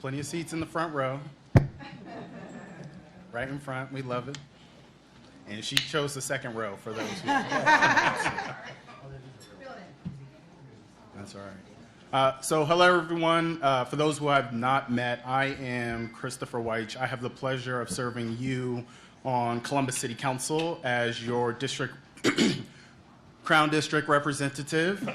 plenty of seats in the front row. Right in front, we love it. And she chose the second row for those who... That's all right. So hello, everyone. For those who I've not met, I am Christopher Weich. I have the pleasure of serving you on Columbus City Council as your district, Crown District representative.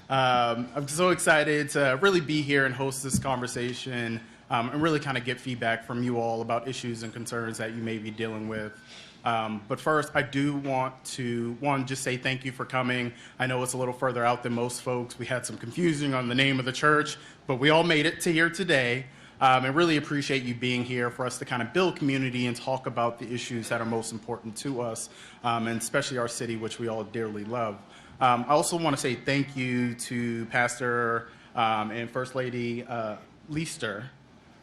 I'm so excited to really be here and host this conversation and really kind of get feedback from you all about issues and concerns that you may be dealing with. But first, I do want to, just say thank you for coming. I know it's a little further out than most folks. We had some confusion on the name of the church, but we all made it to here today. And really appreciate you being here for us to kind of build community and talk about the issues that are most important to us, and especially our city, which we all dearly love. I also want to say thank you to Pastor and First Lady Leister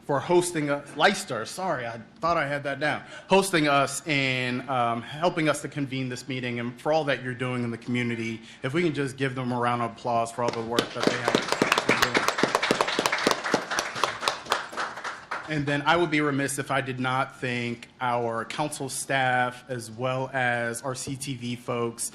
for hosting us, Leister, sorry, I thought I had that down, hosting us and helping us to convene this meeting, and for all that you're doing in the community. If we can just give them a round of applause for all the work that they have been doing. And then I would be remiss if I did not thank our council staff as well as our CTV folks.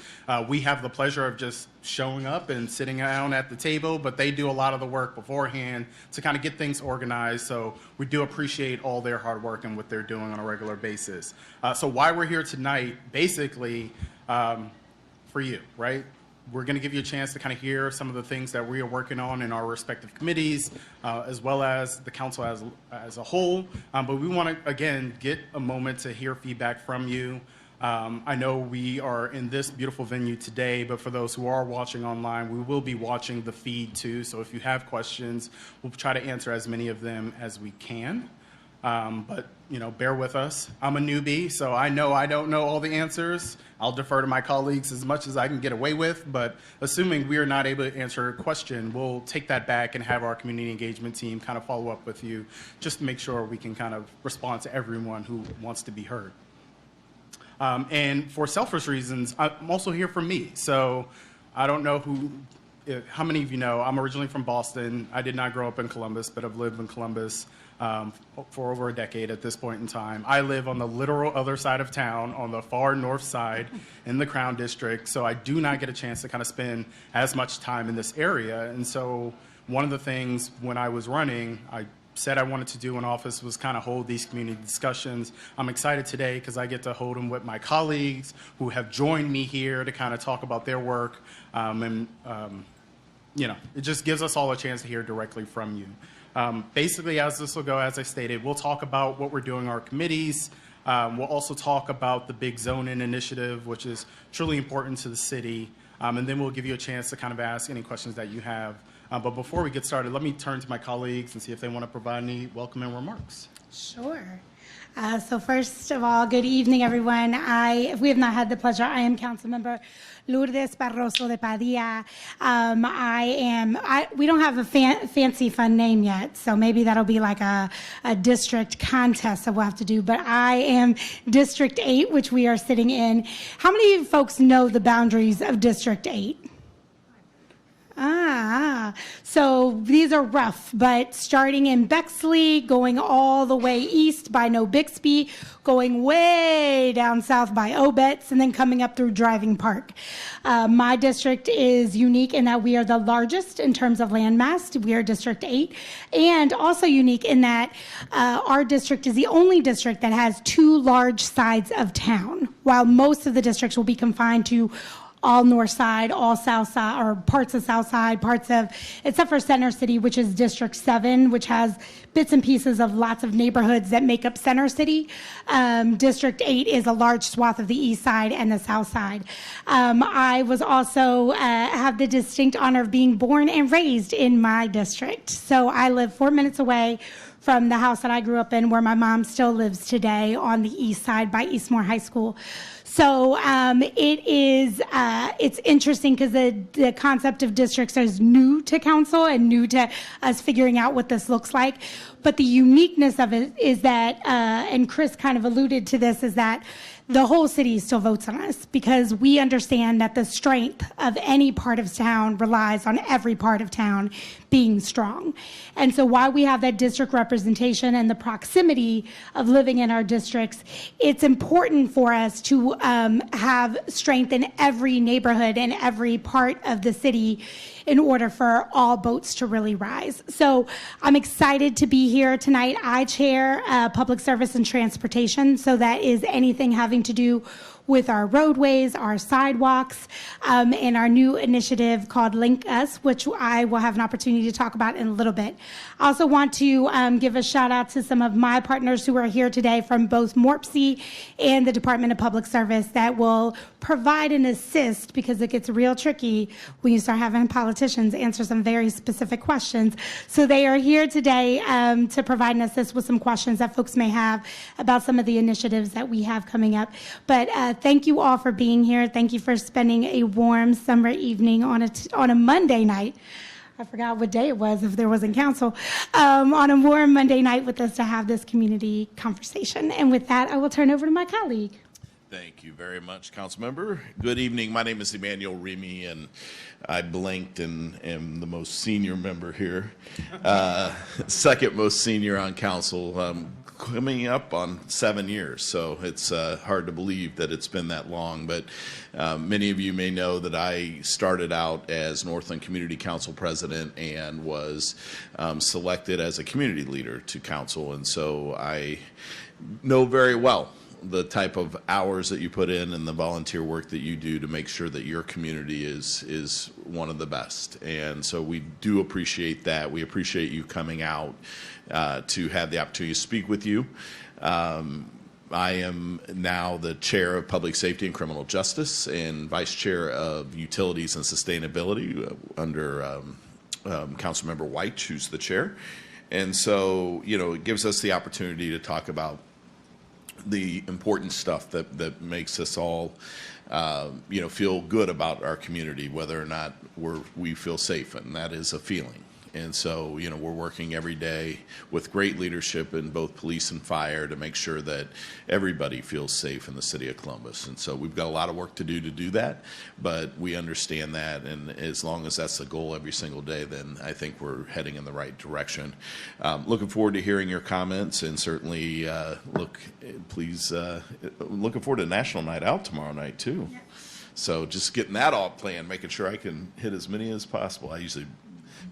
We have the pleasure of just showing up and sitting down at the table, but they do a lot of the work beforehand to kind of get things organized. So we do appreciate all their hard work and what they're doing on a regular basis. So why we're here tonight, basically for you, right? We're going to give you a chance to kind of hear some of the things that we are working on in our respective committees, as well as the council as a whole. But we want to, again, get a moment to hear feedback from you. I know we are in this beautiful venue today, but for those who are watching online, we will be watching the feed too. So if you have questions, we'll try to answer as many of them as we can. But, you know, bear with us. I'm a newbie, so I know I don't know all the answers. I'll defer to my colleagues as much as I can get away with, but assuming we are not able to answer a question, we'll take that back and have our community engagement team kind of follow up with you just to make sure we can kind of respond to everyone who wants to be heard. And for selfish reasons, I'm also here for me. So I don't know how many of you know, I'm originally from Boston. I did not grow up in Columbus, but I've lived in Columbus for over a decade at this point in time. I live on the literal other side of town, on the far north side in the Crown District, so I do not get a chance to kind of spend as much time in this area. And so one of the things when I was running, I said I wanted to do in office was kind of hold these community discussions. I'm excited today because I get to hold them with my colleagues who have joined me here to kind of talk about their work. You know, it just gives us all a chance to hear directly from you. Basically, as this will go, as I stated, we'll talk about what we're doing in our committees. We'll also talk about the big zoning initiative, which is truly important to the city. And then we'll give you a chance to kind of ask any questions that you have. But before we get started, let me turn to my colleagues and see if they want to provide any welcoming remarks. Sure. So first of all, good evening, everyone. If we have not had the pleasure, I am Councilmember Lourdes Barroso de Padilla. We don't have a fancy fun name yet, so maybe that'll be like a district contest that we'll have to do, but I am District 8, which we are sitting in. How many folks know the boundaries of District 8? So these are rough, but starting in Bexley, going all the way east by No Bixby, going way down south by Obetz, and then coming up through Driving Park. My district is unique in that we are the largest in terms of landmass. We are District 8, and also unique in that our district is the only district that has two large sides of town, while most of the districts will be confined to all north side, all south side, or parts of south side, except for Center City, which is District 7, which has bits and pieces of lots of neighborhoods that make up Center City. District 8 is a large swath of the east side and the south side. I was also have the distinct honor of being born and raised in my district. So I live 4 minutes away from the house that I grew up in, where my mom still lives today on the east side by Eastmore High School. So it's interesting because the concept of districts is new to council and new to us figuring out what this looks like. But the uniqueness of it is that, and Chris kind of alluded to this, is that the whole city still votes on us because we understand that the strength of any part of town relies on every part of town being strong. And so while we have that district representation and the proximity of living in our districts, it's important for us to have strength in every neighborhood and every part of the city in order for all boats to really rise. So I'm excited to be here tonight. I chair Public Service and Transportation, so that is anything having to do with our roadways, our sidewalks, and our new initiative called Link Us, which I will have an opportunity to talk about in a little bit. I also want to give a shout out to some of my partners who are here today from both MORPC and the Department of Public Service that will provide and assist, because it gets real tricky when you start having politicians answer some very specific questions. So they are here today to provide and assist with some questions that folks may have about some of the initiatives that we have coming up. But thank you all for being here. Thank you for spending a warm summer evening on a Monday night. I forgot what day it was if there wasn't council, on a warm Monday night with us to have this community conversation. And with that, I will turn over to my colleague. Thank you very much, Councilmember. Good evening. My name is Emmanuel Remy, and I blinked and am the most senior member here. Second most senior on council, coming up on 7 years. So it's hard to believe that it's been that long. But many of you may know that I started out as Northland Community Council president and was selected as a community leader to council. And so I know very well the type of hours that you put in and the volunteer work that you do to make sure that your community is one of the best. And so we do appreciate that. We appreciate you coming out to have the opportunity to speak with you. I am now the chair of Public Safety and Criminal Justice and vice chair of Utilities and Sustainability under Councilmember White, who's the chair. And so, it gives us the opportunity to talk about the important stuff that makes us all, feel good about our community, whether or not we feel safe, and that is a feeling. And so, we're working every day with great leadership in both police and fire to make sure that everybody feels safe in the city of Columbus. And so we've got a lot of work to do that, but we understand that. And as long as that's the goal every single day, then I think we're heading in the right direction. Looking forward to hearing your comments, and certainly looking forward to National Night Out tomorrow night too. Yeah. So just getting that all planned, making sure I can hit as many as possible. I usually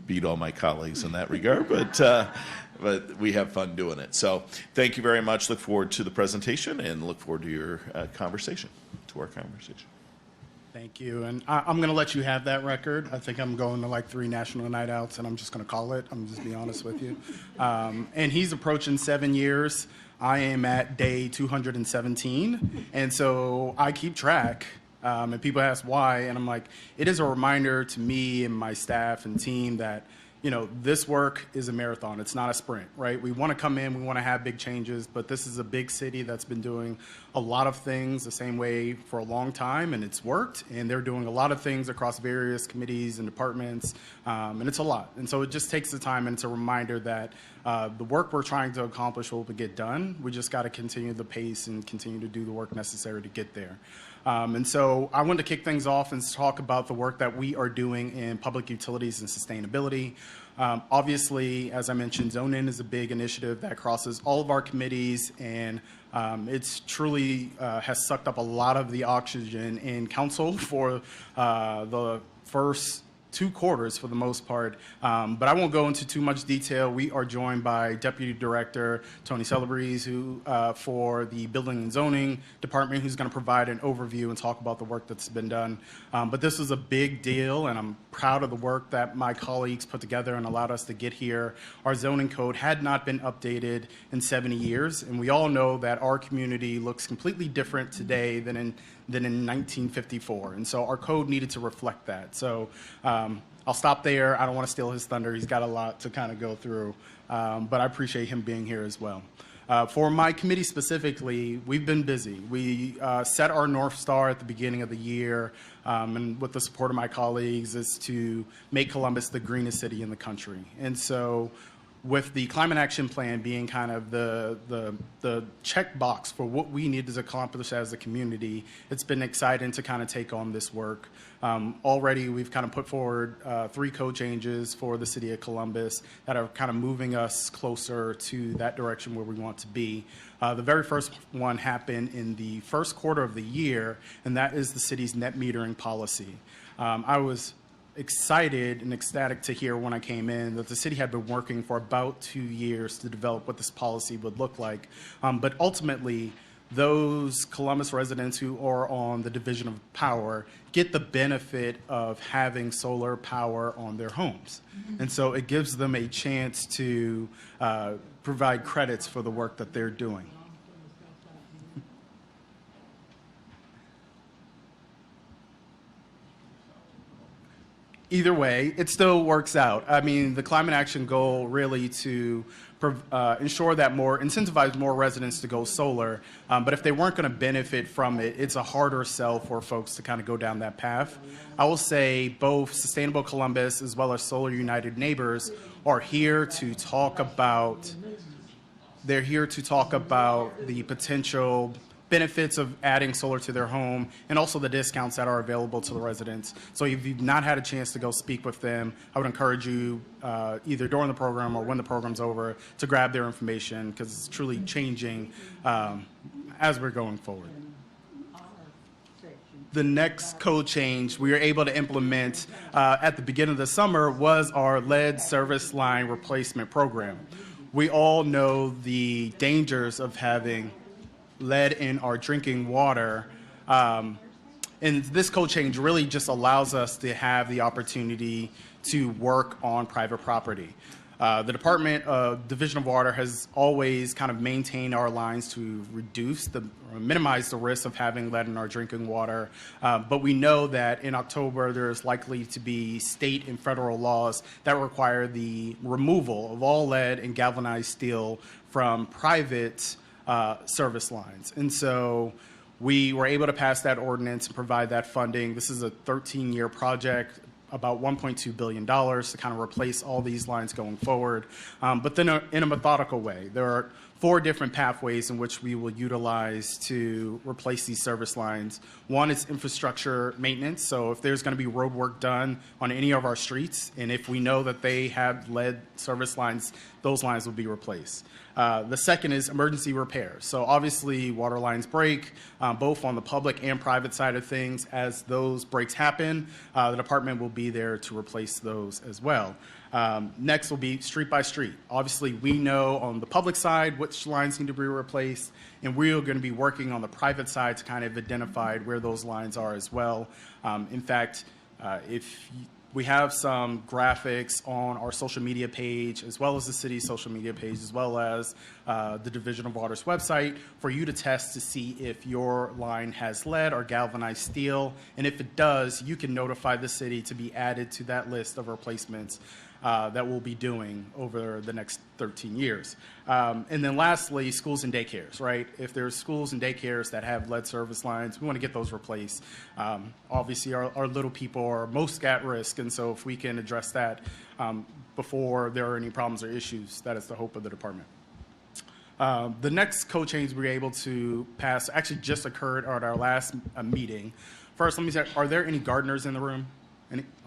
beat all my colleagues in that regard, but we have fun doing it. So thank you very much. Look forward to the presentation and look forward to your conversation. Thank you. And I'm going to let you have that record. I think I'm going to like 3 national night outs, and I'm just going to call it. I'm just be honest with you. And he's approaching 7 years. I am at day 217, and so I keep track. And people ask why, and I'm like, it is a reminder to me and my staff and team that, this work is a marathon. It's not a sprint, right? We want to come in, we want to have big changes, but this is a big city that's been doing a lot of things the same way for a long time, and it's worked, and they're doing a lot of things across various committees and departments, and it's a lot. And so it just takes the time, and it's a reminder that the work we're trying to accomplish will get done. We just got to continue the pace and continue to do the work necessary to get there. And so I wanted to kick things off and talk about the work that we are doing in public utilities and sustainability. Obviously, as I mentioned, Zone In is a big initiative that crosses all of our committees, and it's truly has sucked up a lot of the oxygen in council for the first 2 quarters for the most part, but I won't go into too much detail. We are joined by Deputy Director Tony Celebreze, who for the Building and Zoning Department, who's going to provide an overview and talk about the work that's been done. But this is a big deal, and I'm proud of the work that my colleagues put together and allowed us to get here. Our zoning code had not been updated in 70 years, and we all know that our community looks completely different today than in 1954. And so our code needed to reflect that. So I'll stop there. I don't want to steal his thunder. He's got a lot to kind of go through, but I appreciate him being here as well. For my committee specifically, we've been busy. We set our North Star at the beginning of the year, and with the support of my colleagues, is to make Columbus the greenest city in the country. And so with the climate action plan being kind of the checkbox for what we need to accomplish as a community, it's been exciting to kind of take on this work. Already, we've kind of put forward 3 code changes for the city of Columbus that are kind of moving us closer to that direction where we want to be. The very first one happened in the first quarter of the year, and that is the city's net metering policy. I was excited and ecstatic to hear when I came in that the city had been working for about 2 years to develop what this policy would look like. But ultimately, those Columbus residents who are on the division of power get the benefit of having solar power on their homes. And so it gives them a chance to provide credits for the work that they're doing. Either way, it still works out. I mean, the climate action goal really to ensure that incentivize more residents to go solar. But if they weren't going to benefit from it, it's a harder sell for folks to kind of go down that path. I will say both Sustainable Columbus as well as Solar United Neighbors are here to talk about. They're here to talk about the potential benefits of adding solar to their home and also the discounts that are available to the residents. So if you've not had a chance to go speak with them, I would encourage you either during the program or when the program's over to grab their information because it's truly changing as we're going forward. The next code change we were able to implement at the beginning of the summer was our lead service line replacement program. We all know the dangers of having lead in our drinking water. And this code change really just allows us to have the opportunity to work on private property. The Department of Division of Water has always kind of maintained our lines to minimize the risk of having lead in our drinking water. But we know that in October, there's likely to be state and federal laws that require the removal of all lead and galvanized steel from private service lines. And so we were able to pass that ordinance and provide that funding. This is a 13-year project, about $1.2 billion to kind of replace all these lines going forward. But then in a methodical way. There are 4 different pathways in which we will utilize to replace these service lines. One is infrastructure maintenance. So if there's going to be road work done on any of our streets, and if we know that they have lead service lines, those lines will be replaced. The second is emergency repairs. So obviously water lines break, both on the public and private side of things. As those breaks happen, the department will be there to replace those as well. Next will be street by street. Obviously, we know on the public side which lines need to be replaced, and we're going to be working on the private side to kind of identify where those lines are as well. In fact, we have some graphics on our social media page, as well as the city's social media page, as well as the Division of Water's website, for you to test to see if your line has lead or galvanized steel. And if it does, you can notify the city to be added to that list of replacements that we'll be doing over the next 13 years. And then lastly, schools and daycares, right? If there's schools and daycares that have lead service lines, we want to get those replaced. Obviously, our little people are most at risk, and so if we can address that before there are any problems or issues, that is the hope of the department. The next code change we were able to pass actually just occurred at our last meeting. First, let me say, are there any gardeners in the room?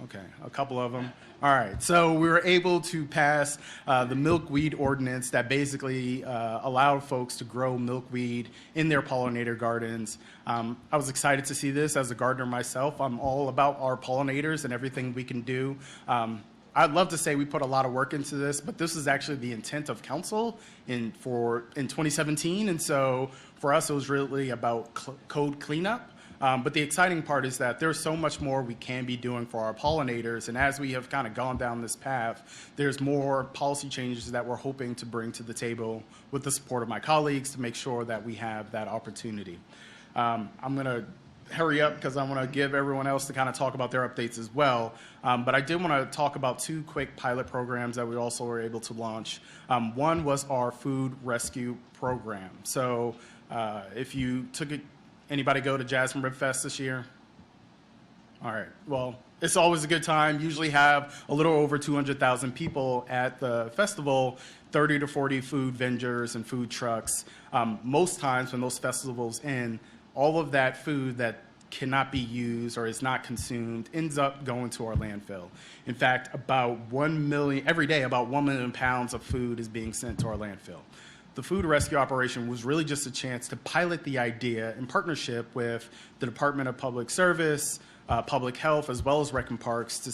Okay, a couple of them. All right, so we were able to pass the milkweed ordinance that basically allowed folks to grow milkweed in their pollinator gardens. I was excited to see this as a gardener myself. I'm all about our pollinators and everything we can do. I'd love to say we put a lot of work into this, but this is actually the intent of council in 2017, and so for us it was really about code cleanup. But the exciting part is that there's so much more we can be doing for our pollinators, and as we have kind of gone down this path, there's more policy changes that we're hoping to bring to the table with the support of my colleagues to make sure that we have that opportunity. I'm going to hurry up because I want to give everyone else to kind of talk about their updates as well. But I did want to talk about 2 quick pilot programs that we also were able to launch. One was our food rescue program. So if you took it, anybody go to Jasmine Rib Fest this year? All right. Well, it's always a good time. Usually have a little over 200,000 people at the festival, 30 to 40 food vendors and food trucks. Most times when those festivals end, all of that food that cannot be used or is not consumed ends up going to our landfill. In fact, every day, about 1 million pounds of food is being sent to our landfill. The food rescue operation was really just a chance to pilot the idea in partnership with the Department of Public Service, Public Health, as well as Rec and Parks to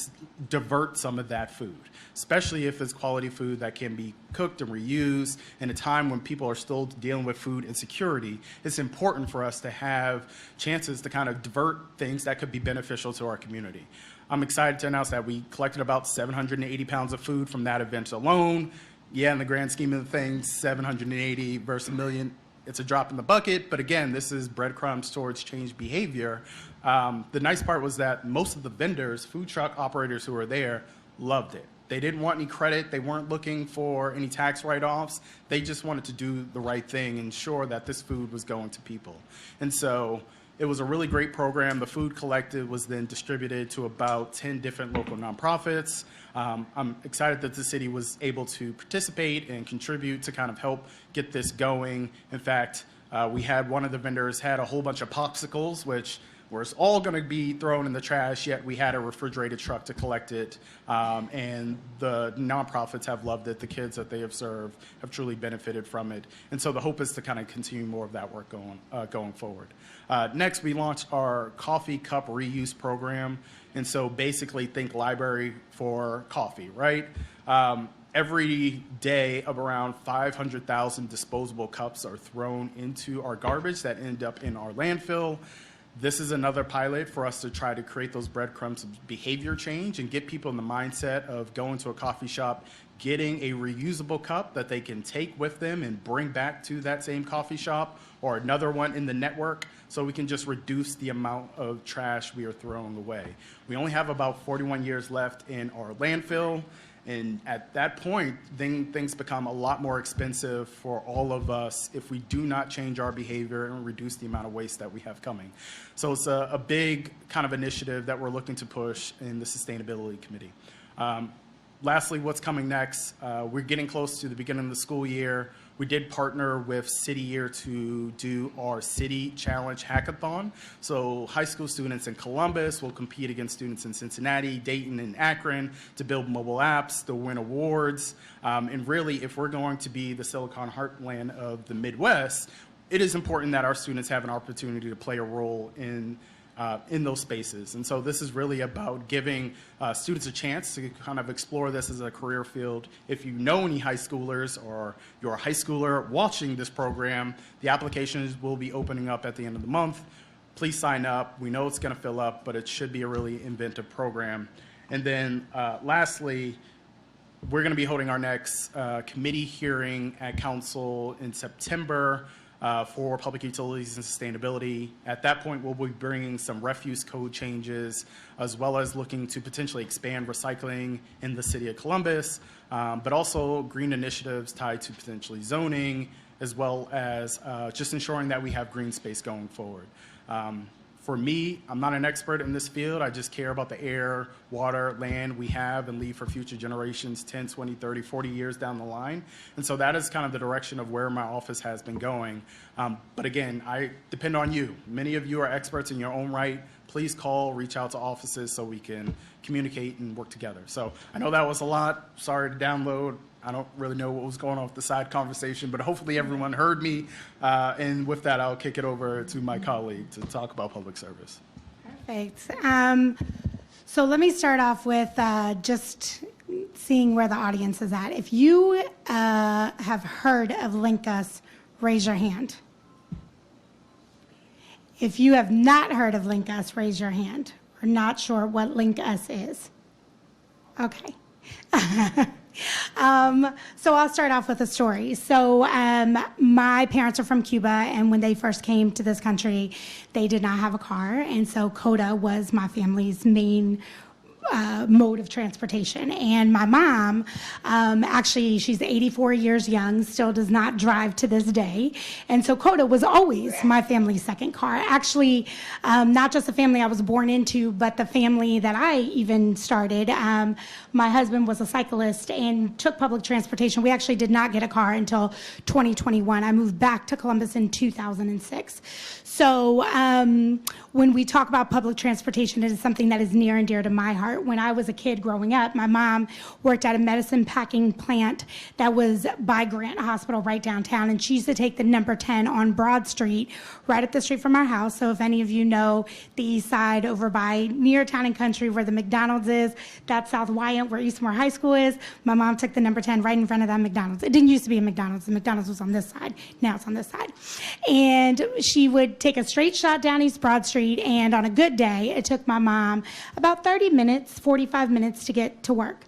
divert some of that food, especially if it's quality food that can be cooked and reused. In a time when people are still dealing with food insecurity, it's important for us to have chances to kind of divert things that could be beneficial to our community. I'm excited to announce that we collected about 780 pounds of food from that event alone. Yeah, in the grand scheme of things, 780 versus a million, it's a drop in the bucket. But again, this is breadcrumbs towards change behavior. The nice part was that most of the vendors, food truck operators who were there, loved it. They didn't want any credit. They weren't looking for any tax write-offs. They just wanted to do the right thing, ensure that this food was going to people. And so it was a really great program. The food collected was then distributed to about 10 different local nonprofits. I'm excited that the city was able to participate and contribute to kind of help get this going. In fact, we had one of the vendors had a whole bunch of popsicles, which was all going to be thrown in the trash, yet we had a refrigerated truck to collect it. And the nonprofits have loved it. The kids that they have served have truly benefited from it. And so the hope is to kind of continue more of that work going forward. Next, we launched our coffee cup reuse program. And so basically think library for coffee, right? Every day of around 500,000 disposable cups are thrown into our garbage that end up in our landfill. This is another pilot for us to try to create those breadcrumbs of behavior change and get people in the mindset of going to a coffee shop, getting a reusable cup that they can take with them and bring back to that same coffee shop or another one in the network, so we can just reduce the amount of trash we are throwing away. We only have about 41 years left in our landfill. And at that point, then things become a lot more expensive for all of us if we do not change our behavior and reduce the amount of waste that we have coming. So it's a big kind of initiative that we're looking to push in the Sustainability Committee. Lastly, what's coming next? We're getting close to the beginning of the school year. We did partner with City Year to do our City Challenge Hackathon. So high school students in Columbus will compete against students in Cincinnati, Dayton, and Akron to build mobile apps, to win awards. And really, if we're going to be the Silicon Heartland of the Midwest, it is important that our students have an opportunity to play a role in those spaces. And so this is really about giving students a chance to kind of explore this as a career field. If you know any high schoolers or you're a high schooler watching this program, the applications will be opening up at the end of the month. Please sign up. We know it's going to fill up, but it should be a really inventive program. And then lastly, we're going to be holding our next committee hearing at council in September for public utilities and sustainability. At that point, we'll be bringing some refuse code changes, as well as looking to potentially expand recycling in the city of Columbus, but also green initiatives tied to potentially zoning, as well as just ensuring that we have green space going forward. For me, I'm not an expert in this field. I just care about the air, water, land we have and leave for future generations 10, 20, 30, 40 years down the line. And so that is kind of the direction of where my office has been going. But again, I depend on you. Many of you are experts in your own right. Please call, reach out to offices so we can communicate and work together. So I know that was a lot. Sorry to download. I don't really know what was going on with the side conversation, but hopefully everyone heard me. And with that, I'll kick it over to my colleague to talk about public service. Perfect. So let me start off with just seeing where the audience is at. If you have heard of Link Us, raise your hand. If you have not heard of Link Us, raise your hand. We're not sure what Link Us is. Okay. So I'll start off with a story. So my parents are from Cuba, and when they first came to this country, they did not have a car, and so CODA was my family's main mode of transportation. And my mom, actually, she's 84 years young, still does not drive to this day. And so COTA was always my family's second car. Actually, not just the family I was born into, but the family that I even started. My husband was a cyclist and took public transportation. We actually did not get a car until 2021. I moved back to Columbus in 2006. So when we talk about public transportation, it is something that is near and dear to my heart. When I was a kid growing up, my mom worked at a medicine packing plant that was by Grant Hospital right downtown, and she used to take the number 10 on Broad Street, right up the street from our house. So if any of you know the east side over by near Town and Country where the McDonald's is, that's South Wyant where Eastmore High School is, my mom took the number 10 right in front of that McDonald's. It didn't used to be a McDonald's. The McDonald's was on this side. Now it's on this side. And she would take a straight shot down East Broad Street, and on a good day, it took my mom about 30 minutes, 45 minutes to get to work.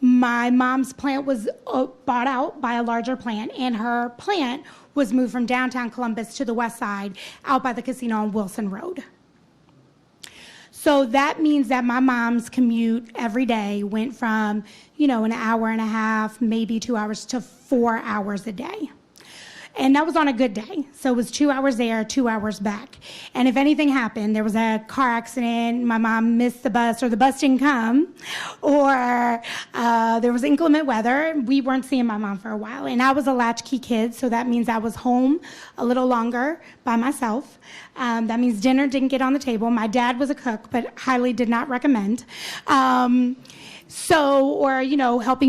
My mom's plant was bought out by a larger plant, and her plant was moved from downtown Columbus to the west side, out by the casino on Wilson Road. So that means that my mom's commute every day went from, an hour and a half, maybe 2 hours, to 4 hours a day. And that was on a good day. So it was 2 hours there, 2 hours back. And if anything happened, there was a car accident, my mom missed the bus, or the bus didn't come, or there was inclement weather, we weren't seeing my mom for a while. And I was a latchkey kid, so that means I was home a little longer by myself. That means dinner didn't get on the table. My dad was a cook, but highly did not recommend. Helping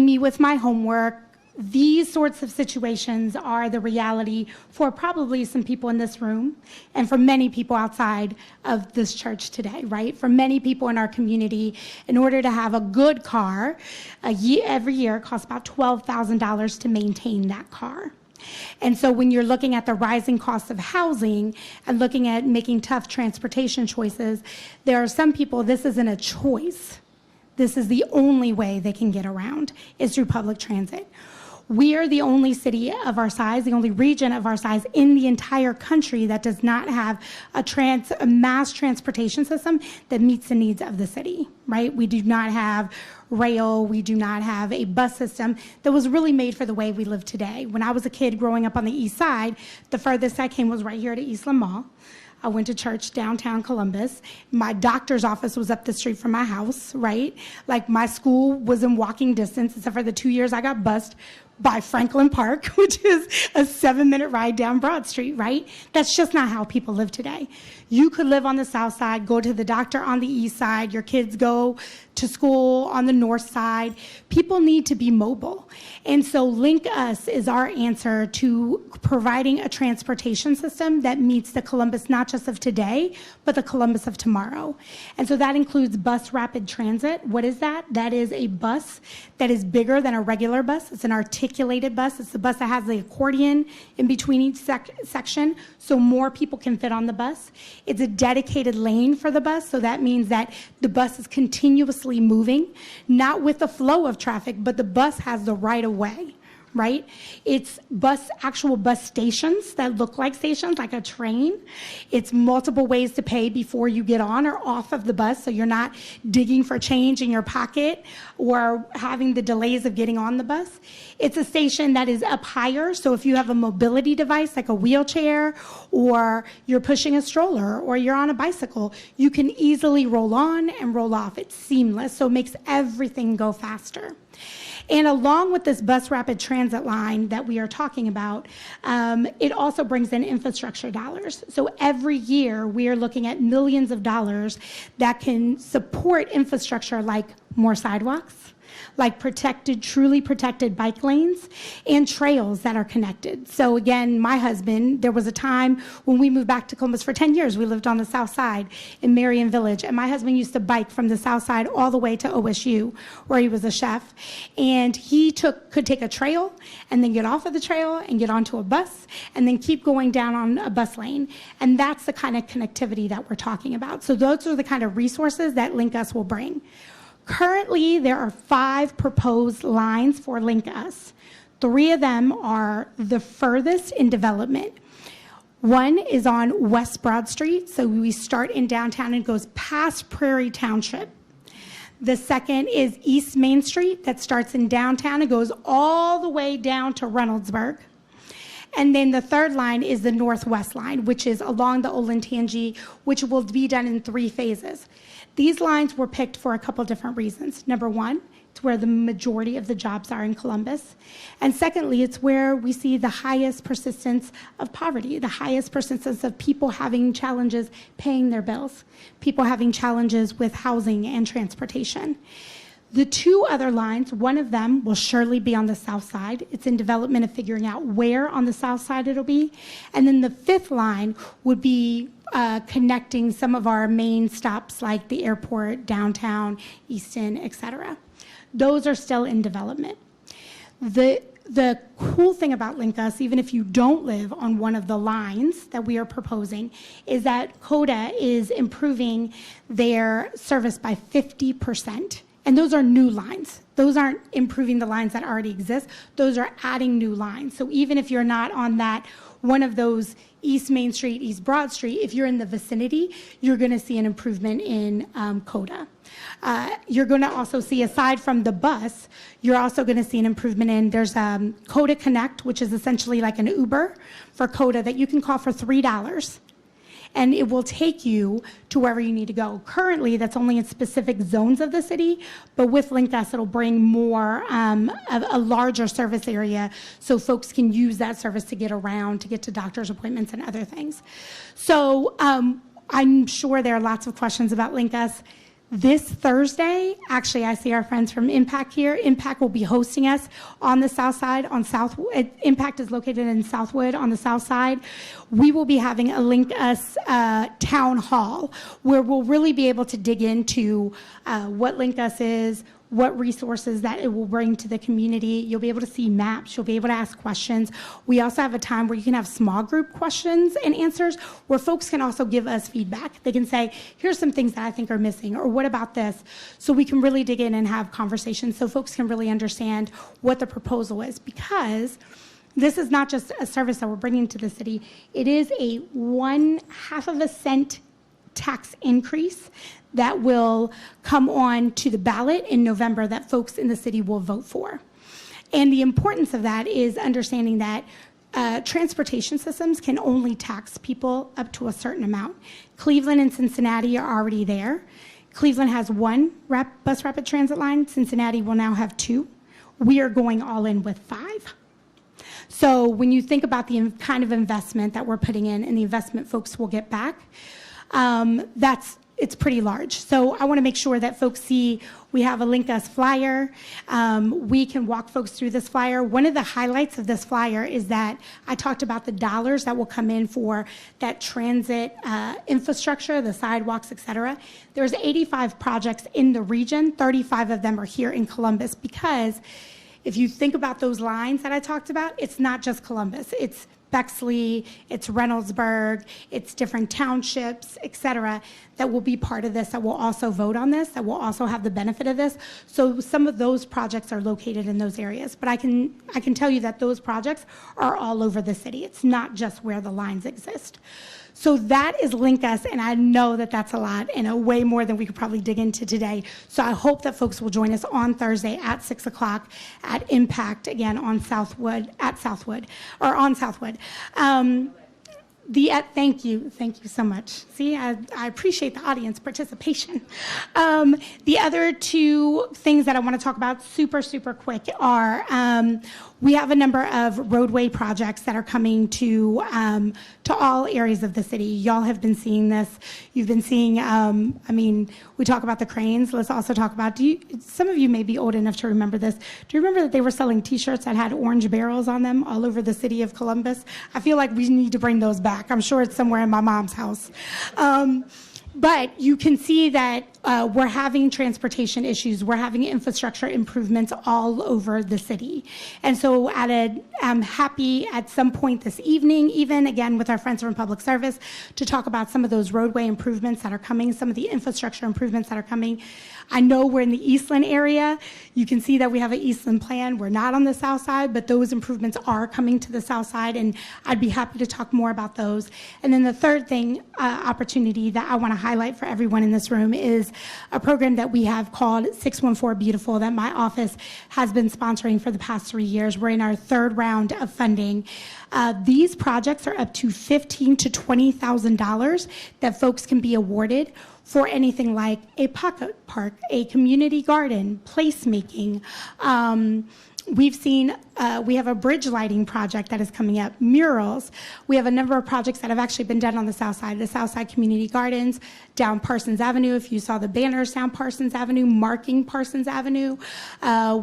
me with my homework. These sorts of situations are the reality for probably some people in this room and for many people outside of this church today, right? For many people in our community, in order to have a good car, every year it costs about $12,000 to maintain that car. And so when you're looking at the rising costs of housing and looking at making tough transportation choices, there are some people, this isn't a choice. This is the only way they can get around, is through public transit. We are the only city of our size, the only region of our size in the entire country that does not have a mass transportation system that meets the needs of the city, right? We do not have rail. We do not have a bus system that was really made for the way we live today. When I was a kid growing up on the east side, the furthest I came was right here to Eastland Mall. I went to church downtown Columbus. My doctor's office was up the street from my house, right? Like my school was in walking distance, except for the 2 years I got bused by Franklin Park, which is a 7-minute ride down Broad Street, right? That's just not how people live today. You could live on the south side, go to the doctor on the east side, your kids go to school on the north side. People need to be mobile. And so Link Us is our answer to providing a transportation system that meets the Columbus not just of today, but the Columbus of tomorrow. And so that includes bus rapid transit. What is that? That is a bus that is bigger than a regular bus. It's an articulated bus. It's the bus that has the accordion in between each section, so more people can fit on the bus. It's a dedicated lane for the bus, so that means that the bus is continuously moving, not with the flow of traffic, but the bus has the right of way, right? It's actual bus stations that look like stations, like a train. It's multiple ways to pay before you get on or off of the bus, so you're not digging for change in your pocket or having the delays of getting on the bus. It's a station that is up higher, so if you have a mobility device like a wheelchair, or you're pushing a stroller, or you're on a bicycle, you can easily roll on and roll off. It's seamless, so it makes everything go faster. And along with this bus rapid transit line that we are talking about, it also brings in infrastructure dollars. So every year we are looking at millions of dollars that can support infrastructure like more sidewalks, like truly protected bike lanes, and trails that are connected. So again, my husband, there was a time when we moved back to Columbus for 10 years. We lived on the south side in Marion Village, and my husband used to bike from the south side all the way to OSU, where he was a chef. And he could take a trail and then get off of the trail and get onto a bus and then keep going down on a bus lane. And that's the kind of connectivity that we're talking about. So those are the kind of resources that Link Us will bring. Currently, there are 5 proposed lines for Link Us. 3 of them are the furthest in development. One is on West Broad Street, so we start in downtown and goes past Prairie Township, The second is East Main Street that starts in downtown and goes all the way down to Reynoldsburg. And then the third line is the Northwest line, which is along the Olentangy, which will be done in 3 phases. These lines were picked for a couple different reasons. Number one, it's where the majority of the jobs are in Columbus. And secondly, it's where we see the highest persistence of poverty, the highest persistence of people having challenges paying their bills, people having challenges with housing and transportation. The 2 other lines, one of them will surely be on the south side. It's in development of figuring out where on the south side it'll be. And then the 5th line would be connecting some of our main stops like the airport, downtown, Easton, et cetera. Those are still in development. The cool thing about Link Us, even if you don't live on one of the lines that we are proposing, is that CODA is improving their service by 50%. And those are new lines. Those aren't improving the lines that already exist. Those are adding new lines. So even if you're not on that one of those East Main Street, East Broad Street, if you're in the vicinity, you're going to see an improvement in CODA. You're going to also see, aside from the bus, you're also going to see an improvement in, there's CODA Connect, which is essentially like an Uber for CODA that you can call for $3. And it will take you to wherever you need to go. Currently, that's only in specific zones of the city, but with Link Us, it'll bring more, a larger service area so folks can use that service to get around, to get to doctor's appointments and other things. So I'm sure there are lots of questions about Link Us. This Thursday, actually, I see our friends from Impact here. Impact will be hosting us on the south side. Impact is located in Southwood on the south side. We will be having a Link Us town hall where we'll really be able to dig into what Link Us is, what resources that it will bring to the community. You'll be able to see maps. You'll be able to ask questions. We also have a time where you can have small group questions and answers where folks can also give us feedback. They can say, here's some things that I think are missing, or what about this? So we can really dig in and have conversations so folks can really understand what the proposal is, because this is not just a service that we're bringing to the city. It is a 0.5 cent tax increase that will come on to the ballot in November that folks in the city will vote for. And the importance of that is understanding that transportation systems can only tax people up to a certain amount. Cleveland and Cincinnati are already there. Cleveland has 1 bus rapid transit line. Cincinnati will now have 2. We are going all in with 5. So when you think about the kind of investment that we're putting in and the investment folks will get back, it's pretty large. So I want to make sure that folks see we have a Link Us flyer. We can walk folks through this flyer. One of the highlights of this flyer is that I talked about the dollars that will come in for that transit infrastructure, the sidewalks, et cetera. There's 85 projects in the region. 35 of them are here in Columbus, because if you think about those lines that I talked about, it's not just Columbus. It's Bexley, it's Reynoldsburg, it's different townships, et cetera, that will be part of this, that will also vote on this, that will also have the benefit of this. So some of those projects are located in those areas. But I can tell you that those projects are all over the city. It's not just where the lines exist. So that is Link Us, and I know that that's a lot and way more than we could probably dig into today. So I hope that folks will join us on Thursday at 6 o'clock at Impact, again, on Southwood. Thank you so much. See, I appreciate the audience participation. The other 2 things that I want to talk about super quick are we have a number of roadway projects that are coming to all areas of the city. Y'all have been seeing this. You've been seeing, we talk about the cranes. Let's also talk about, some of you may be old enough to remember this. Do you remember that they were selling T-shirts that had orange barrels on them all over the city of Columbus? I feel like we need to bring those back. I'm sure it's somewhere in my mom's house. But you can see that we're having transportation issues. We're having infrastructure improvements all over the city. And so I'm happy at some point this evening, even again with our friends from Public Service, to talk about some of those roadway improvements that are coming, some of the infrastructure improvements that are coming. I know we're in the Eastland area. You can see that we have an Eastland plan. We're not on the south side, but those improvements are coming to the south side, and I'd be happy to talk more about those. And then the third thing, opportunity that I want to highlight for everyone in this room is a program that we have called 614 Beautiful that my office has been sponsoring for the past 3 years. We're in our third round of funding. These projects are up to $15,000 to $20,000 that folks can be awarded for anything like a pocket park, a community garden, placemaking. We've seen, we have a bridge lighting project that is coming up, murals. We have a number of projects that have actually been done on the Southside, the Southside Community Gardens, down Parsons Avenue. If you saw the banners down Parsons Avenue, marking Parsons Avenue.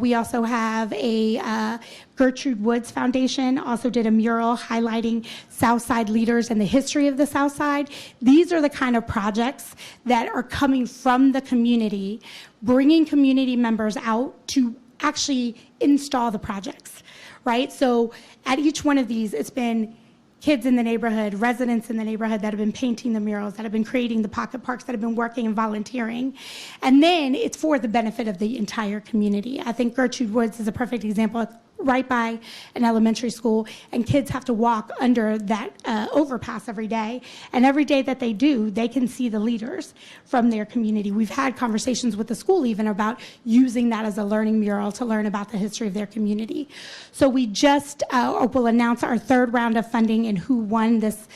We also have a Gertrude Woods Foundation also did a mural highlighting Southside leaders and the history of the Southside. These are the kind of projects that are coming from the community, bringing community members out to actually install the projects, right? So at each one of these, it's been kids in the neighborhood, residents in the neighborhood that have been painting the murals, that have been creating the pocket parks, that have been working and volunteering. And then it's for the benefit of the entire community. I think Gertrude Woods is a perfect example. It's right by an elementary school, and kids have to walk under that overpass every day. And every day that they do, they can see the leaders from their community. We've had conversations with the school even about using that as a learning mural to learn about the history of their community. So we just will announce our third round of funding and who won this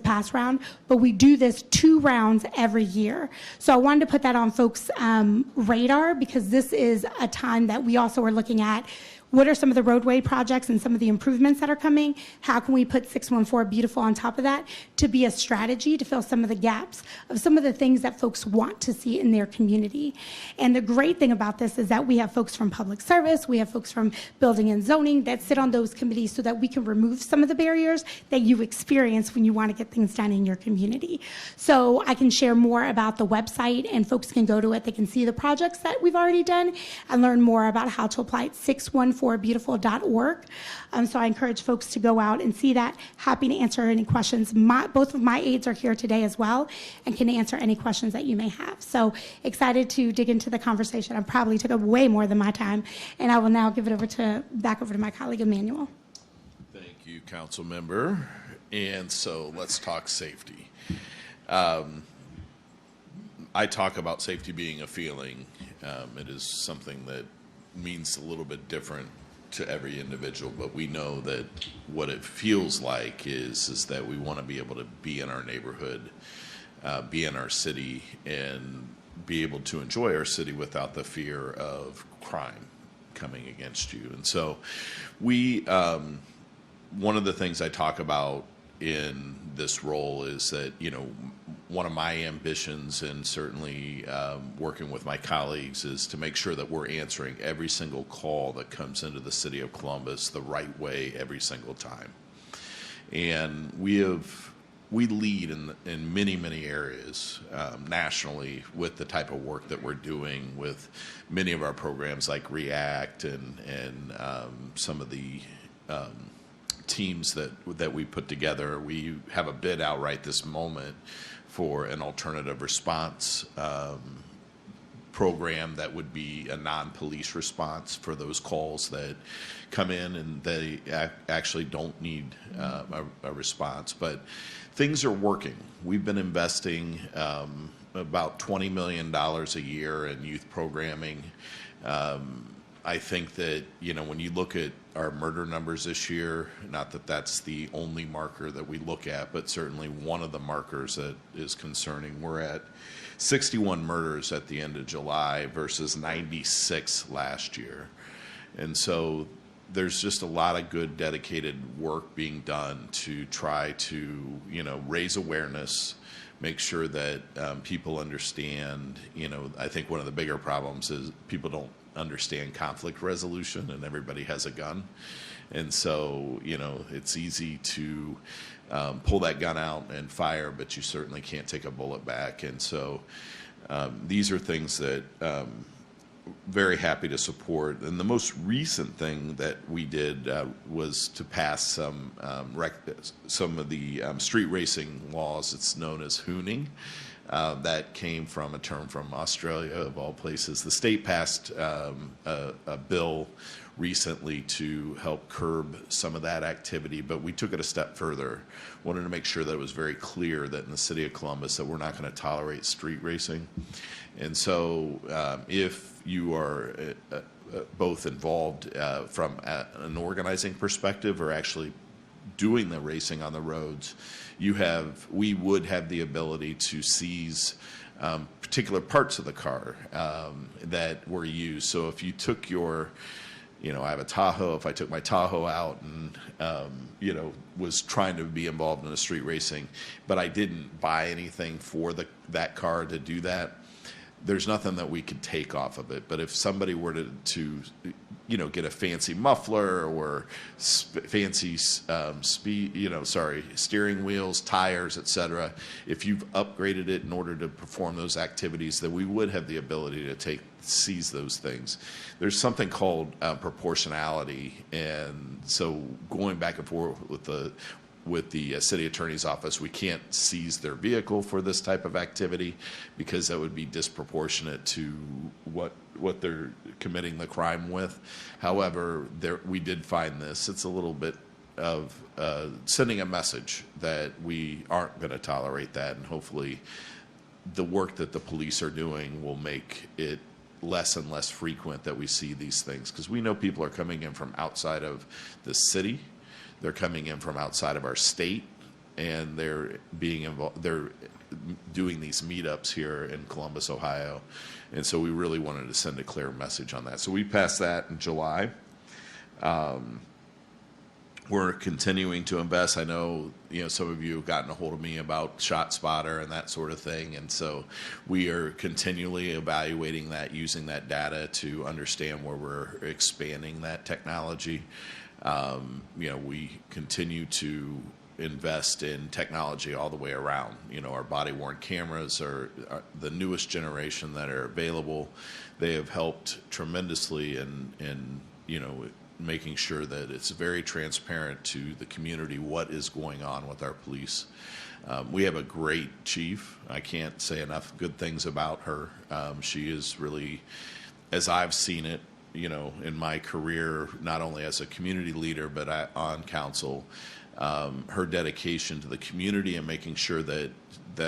past round, but we do this 2 rounds every year. So I wanted to put that on folks' radar, because this is a time that we also are looking at what are some of the roadway projects and some of the improvements that are coming? How can we put 614 Beautiful on top of that to be a strategy to fill some of the gaps of some of the things that folks want to see in their community? And the great thing about this is that we have folks from public service, we have folks from building and zoning that sit on those committees so that we can remove some of the barriers that you experience when you want to get things done in your community. So I can share more about the website, and folks can go to it. They can see the projects that we've already done and learn more about how to apply at 614beautiful.org. So I encourage folks to go out and see that. Happy to answer any questions. Both of my aides are here today as well and can answer any questions that you may have. So excited to dig into the conversation. I probably took up way more than my time, and I will now give it back over to my colleague Emmanuel. Thank you, Council Member. And so let's talk safety. I talk about safety being a feeling. It is something that means a little bit different to every individual, but we know that what it feels like is that we want to be able to be in our neighborhood, be in our city, and be able to enjoy our city without the fear of crime coming against you. And so we, one of the things I talk about in this role is that, you know, one of my ambitions, and certainly working with my colleagues, is to make sure that we're answering every single call that comes into the city of Columbus the right way every single time. And we lead in many areas nationally with the type of work that we're doing with many of our programs like React and some of the teams that we put together. We have a bid out right this moment for an alternative response program that would be a non-police response for those calls that come in and they actually don't need a response. But things are working. We've been investing about $20 million a year in youth programming. I think that, you know, when you look at our murder numbers this year, not that that's the only marker that we look at, but certainly one of the markers that is concerning. We're at 61 murders at the end of July versus 96 last year. And so there's just a lot of good dedicated work being done to try to, you know, raise awareness, make sure that people understand. You know, I think one of the bigger problems is people don't understand conflict resolution, and everybody has a gun. And so, you know, it's easy to pull that gun out and fire, but you certainly can't take a bullet back. And so these are things that very happy to support. And the most recent thing that we did was to pass some of the street racing laws. It's known as hooning. That came from a term from Australia, of all places. The state passed a bill recently to help curb some of that activity, but we took it a step further. Wanted to make sure that it was very clear that in the city of Columbus that we're not going to tolerate street racing. And so if you are both involved from an organizing perspective or actually doing the racing on the roads, we would have the ability to seize particular parts of the car that were used. So if you took I have a Tahoe, if I took my Tahoe out and, was trying to be involved in a street racing, but I didn't buy anything for that car to do that, there's nothing that we could take off of it. But if somebody were to get a fancy muffler or fancy steering wheels, tires, etc., if you've upgraded it in order to perform those activities, then we would have the ability to seize those things. There's something called proportionality, and so going back and forth with the city attorney's office, we can't seize their vehicle for this type of activity because that would be disproportionate to what they're committing the crime with. However, we did find this. It's a little bit of sending a message that we aren't going to tolerate that, and hopefully the work that the police are doing will make it less and less frequent that we see these things, because we know people are coming in from outside of the city. They're coming in from outside of our state, and they're being involved. They're doing these meetups here in Columbus, Ohio, and so we really wanted to send a clear message on that. So we passed that in July. We're continuing to invest. I know some of you have gotten a hold of me about ShotSpotter and that sort of thing, and so we are continually evaluating that, using that data to understand where we're expanding that technology. We continue to invest in technology all the way around. Our body-worn cameras are the newest generation that are available. They have helped tremendously in making sure that it's very transparent to the community what is going on with our police. We have a great chief. I can't say enough good things about her. She is really, as I've seen it, in my career, not only as a community leader, but on council, her dedication to the community and making sure that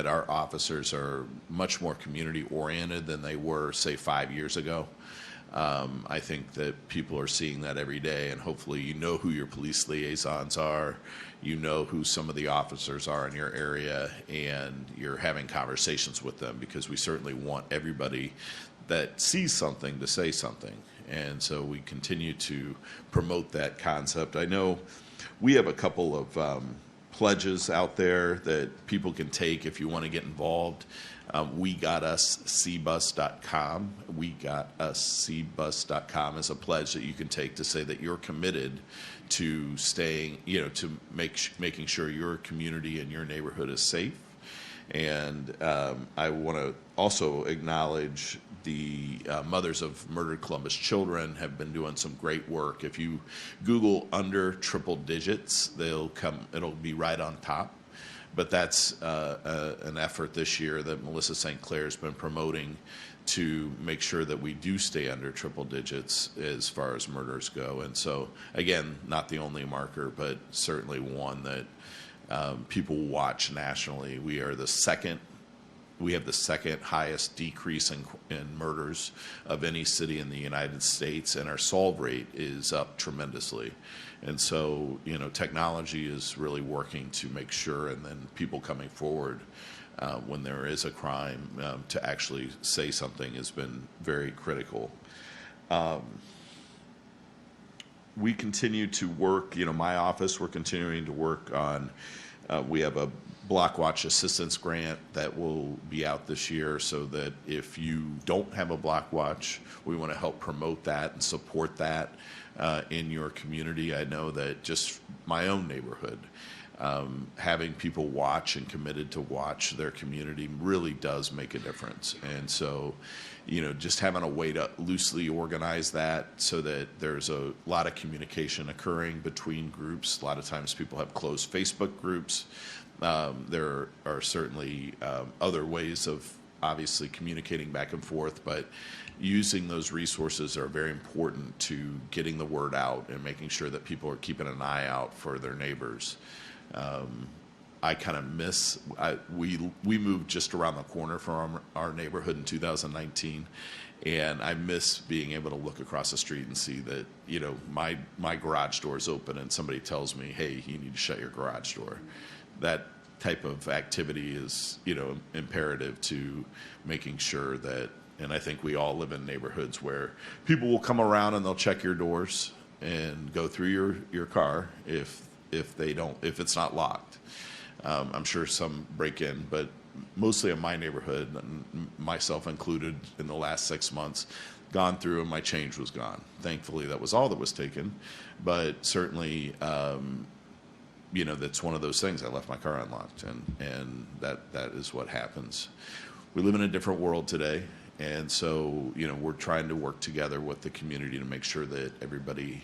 our officers are much more community oriented than they were, say, 5 years ago. I think that people are seeing that every day, and hopefully who your police liaisons are, who some of the officers are in your area, and you're having conversations with them, because we certainly want everybody that sees something to say something. And so we continue to promote that concept. I know we have a couple of pledges out there that people can take if you want to get involved. WeGotUsCBus.com. WeGotUsCBus.com is a pledge that you can take to say that you're committed to staying, to making sure your community and your neighborhood is safe. And I want to also acknowledge the mothers of murdered Columbus children have been doing some great work. If you Google under triple digits, it'll be right on top. But that's an effort this year that Melissa St. Clair has been promoting to make sure that we do stay under triple digits as far as murders go. And so, again, not the only marker, but certainly one that people watch nationally. We have the second highest decrease in murders of any city in the United States, and our solve rate is up tremendously. And so, technology is really working to make sure, and then people coming forward when there is a crime to actually say something has been very critical. We continue to work, my office, we're continuing to work on, we have a Block Watch Assistance Grant that will be out this year, so that if you don't have a Block Watch, we want to help promote that and support that in your community. I know that just my own neighborhood, having people watch and committed to watch their community really does make a difference. And so, just having a way to loosely organize that so that there's a lot of communication occurring between groups. A lot of times people have closed Facebook groups. There are certainly other ways of obviously communicating back and forth, but using those resources are very important to getting the word out and making sure that people are keeping an eye out for their neighbors. I kind of miss, we moved just around the corner from our neighborhood in 2019, and I miss being able to look across the street and see that, you know, my garage door is open and somebody tells me, hey, you need to shut your garage door. That type of activity is, you know, imperative to making sure that, and I think we all live in neighborhoods where people will come around and they'll check your doors and go through your car if it's not locked. I'm sure some break in, but mostly in my neighborhood, myself included, in the last 6 months, gone through and my change was gone. Thankfully, that was all that was taken, but certainly, you know, that's one of those things. I left my car unlocked, and that is what happens. We live in a different world today, and so, you know, we're trying to work together with the community to make sure that everybody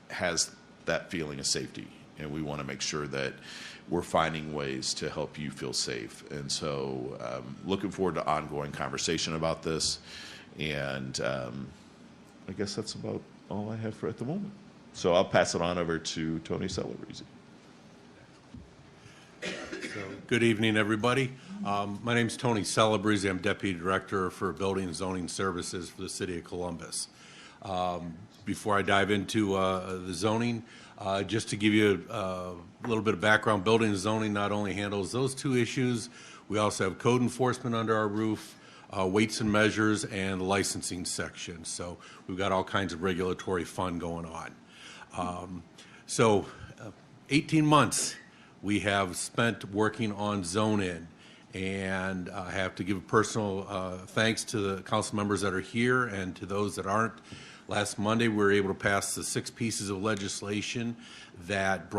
has that feeling of safety, and we want to make sure that we're finding ways to help you feel safe. And so looking forward to ongoing conversation about this. And I guess that's about all I have for at the moment. So I'll pass it on over to Tony Celebrezzi. Good evening, everybody. My name is Tony Celebrezzi. I'm Deputy Director for Building and Zoning Services for the City of Columbus. Before I dive into the zoning, just to give you a little bit of background, building and zoning not only handles those two issues, we also have code enforcement under our roof, weights and measures, and the licensing section. So we've got all kinds of regulatory fun going on. 18 months we have spent working on zone-in, and I have to give a personal thanks to the council members that are here and to those that aren't. Last Monday, we were able to pass the 6 pieces of legislation that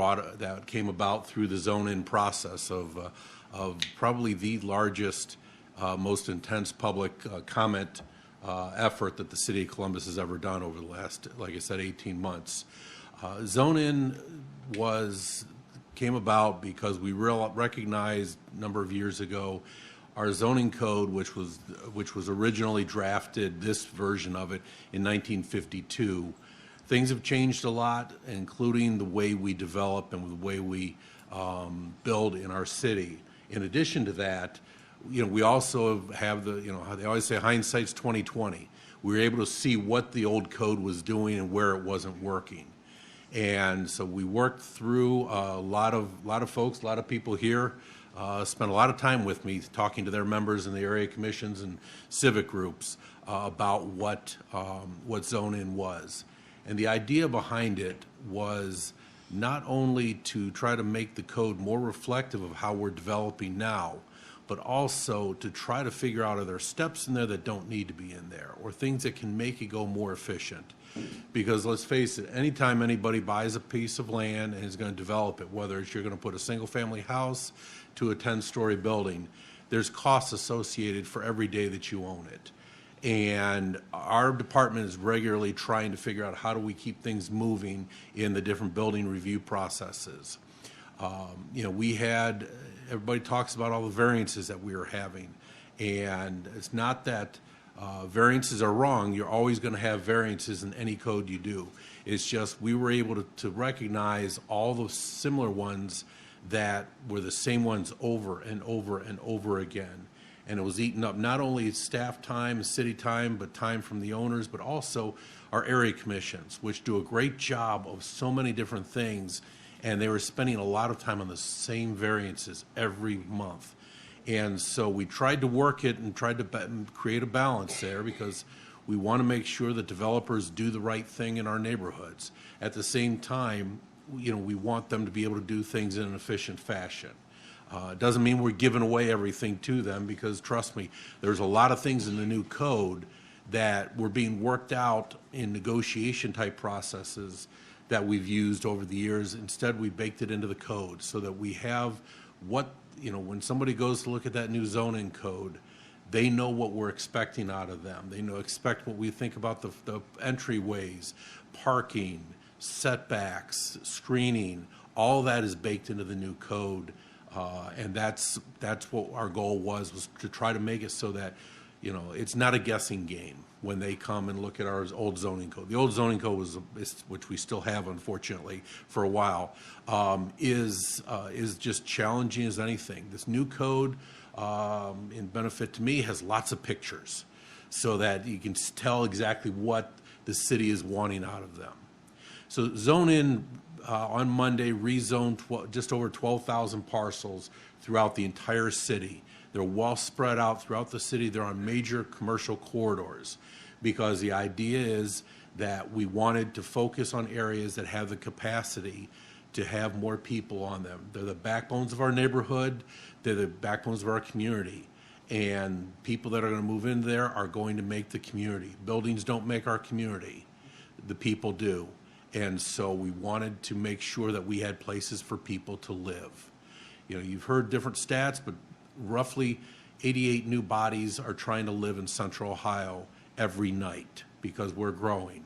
came about through the zone-in process of probably the largest, most intense public comment effort that the City of Columbus has ever done over the last, like I said, 18 months. Zone-in came about because we recognized a number of years ago our zoning code, which was originally drafted, this version of it, in 1952. Things have changed a lot, including the way we develop and the way we build in our city. In addition to that, you know, we also have the, you know, how they always say hindsight's 20/20. We were able to see what the old code was doing and where it wasn't working. And so we worked through a lot of folks, a lot of people here. Spent a lot of time with me talking to their members in the area commissions and civic groups about what zone-in was. And the idea behind it was not only to try to make the code more reflective of how we're developing now, but also to try to figure out, are there steps in there that don't need to be in there, or things that can make it go more efficient? Because let's face it, anytime anybody buys a piece of land and is going to develop it, whether it's you're going to put a single-family house to a 10-story building, there's costs associated for every day that you own it. And our department is regularly trying to figure out how do we keep things moving in the different building review processes. You know, everybody talks about all the variances that we are having, and it's not that variances are wrong. You're always going to have variances in any code you do. It's just we were able to recognize all those similar ones that were the same ones over and over and over again. And it was eating up not only staff time, city time, but time from the owners, but also our area commissions, which do a great job of so many different things. And they were spending a lot of time on the same variances every month. And so we tried to work it and tried to create a balance there, because we want to make sure that developers do the right thing in our neighborhoods. At the same time, you know, we want them to be able to do things in an efficient fashion. It doesn't mean we're giving away everything to them, because trust me, there's a lot of things in the new code that were being worked out in negotiation type processes that we've used over the years. Instead, we baked it into the code so that we have what, you know, when somebody goes to look at that new zoning code, they know what we're expecting out of them. They expect what we think about the entryways, parking, setbacks, screening. All that is baked into the new code And that's what our goal was to try to make it so that, it's not a guessing game when they come and look at our old zoning code. The old zoning code which we still have, unfortunately, for a while, is just challenging as anything. This new code, in benefit to me, has lots of pictures so that you can tell exactly what the city is wanting out of them. So Zone In on Monday rezoned just over 12,000 parcels throughout the entire city. They're well spread out throughout the city. They're on major commercial corridors because the idea is that we wanted to focus on areas that have the capacity to have more people on them. They're the backbones of our neighborhood. They're the backbones of our community. And people that are going to move in there are going to make the community. Buildings don't make our community. The people do. And so we wanted to make sure that we had places for people to live. You've heard different stats, but roughly 88 new bodies are trying to live in Central Ohio every night because we're growing.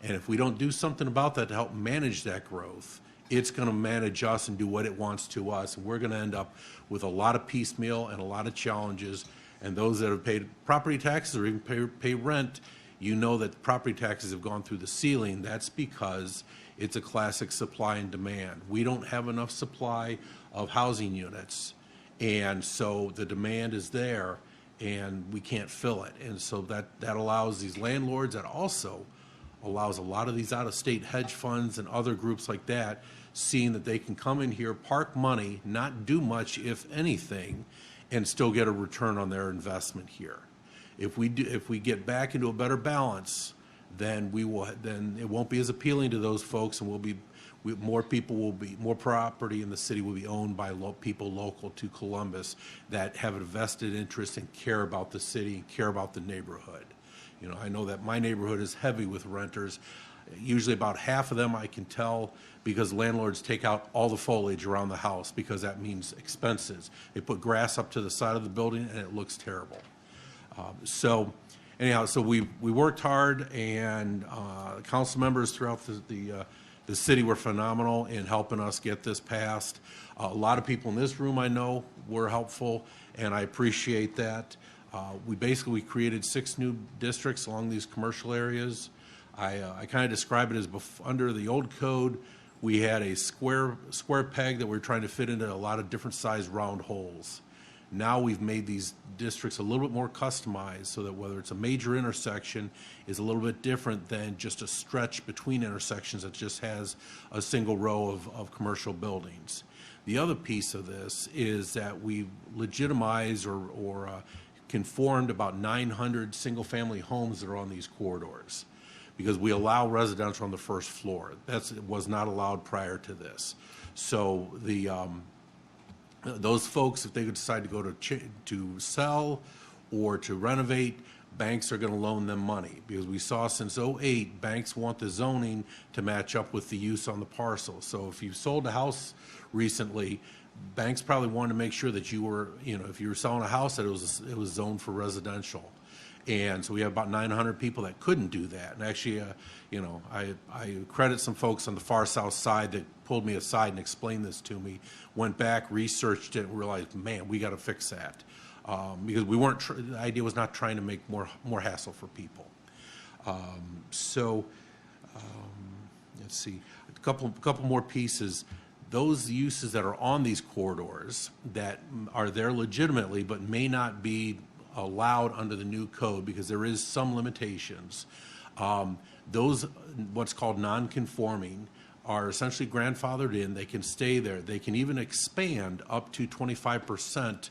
And if we don't do something about that to help manage that growth, it's going to manage us and do what it wants to us. And we're going to end up with a lot of piecemeal and a lot of challenges. And those that have paid property taxes or even pay rent, that property taxes have gone through the ceiling. That's because it's a classic supply and demand. We don't have enough supply of housing units. And so the demand is there and we can't fill it. And so that allows these landlords, that also allows a lot of these out-of-state hedge funds and other groups like that, seeing that they can come in here, park money, not do much, if anything, and still get a return on their investment here. If we get back into a better balance, then it won't be as appealing to those folks, and more property in the city will be owned by people local to Columbus that have a vested interest and care about the city and care about the neighborhood. I know that my neighborhood is heavy with renters. Usually about half of them I can tell because landlords take out all the foliage around the house because that means expenses. They put grass up to the side of the building and it looks terrible. So we worked hard, and council members throughout the city were phenomenal in helping us get this passed. A lot of people in this room I know were helpful, and I appreciate that. We created 6 new districts along these commercial areas. I kind of describe it as under the old code, we had a square peg that we were trying to fit into a lot of different sized round holes. Now we've made these districts a little bit more customized so that whether it's a major intersection is a little bit different than just a stretch between intersections that just has a single row of commercial buildings. The other piece of this is that we legitimize or conformed about 900 single-family homes that are on these corridors because we allow residential on the first floor. That was not allowed prior to this. So those folks, if they decide to go to sell or to renovate, banks are going to loan them money because we saw since 2008, banks want the zoning to match up with the use on the parcel. So if you sold a house recently, banks probably wanted to make sure that you were, if you were selling a house, that it was zoned for residential. And so we have about 900 people that couldn't do that. And actually, I credit some folks on the far south side that pulled me aside and explained this to me, went back, researched it, and realized, man, we got to fix that. Because we weren't, the idea was not trying to make more hassle for people. Let's see, a couple more pieces. Those uses that are on these corridors that are there legitimately but may not be allowed under the new code because there is some limitations. Those, what's called non-conforming, are essentially grandfathered in. They can stay there. They can even expand up to 25%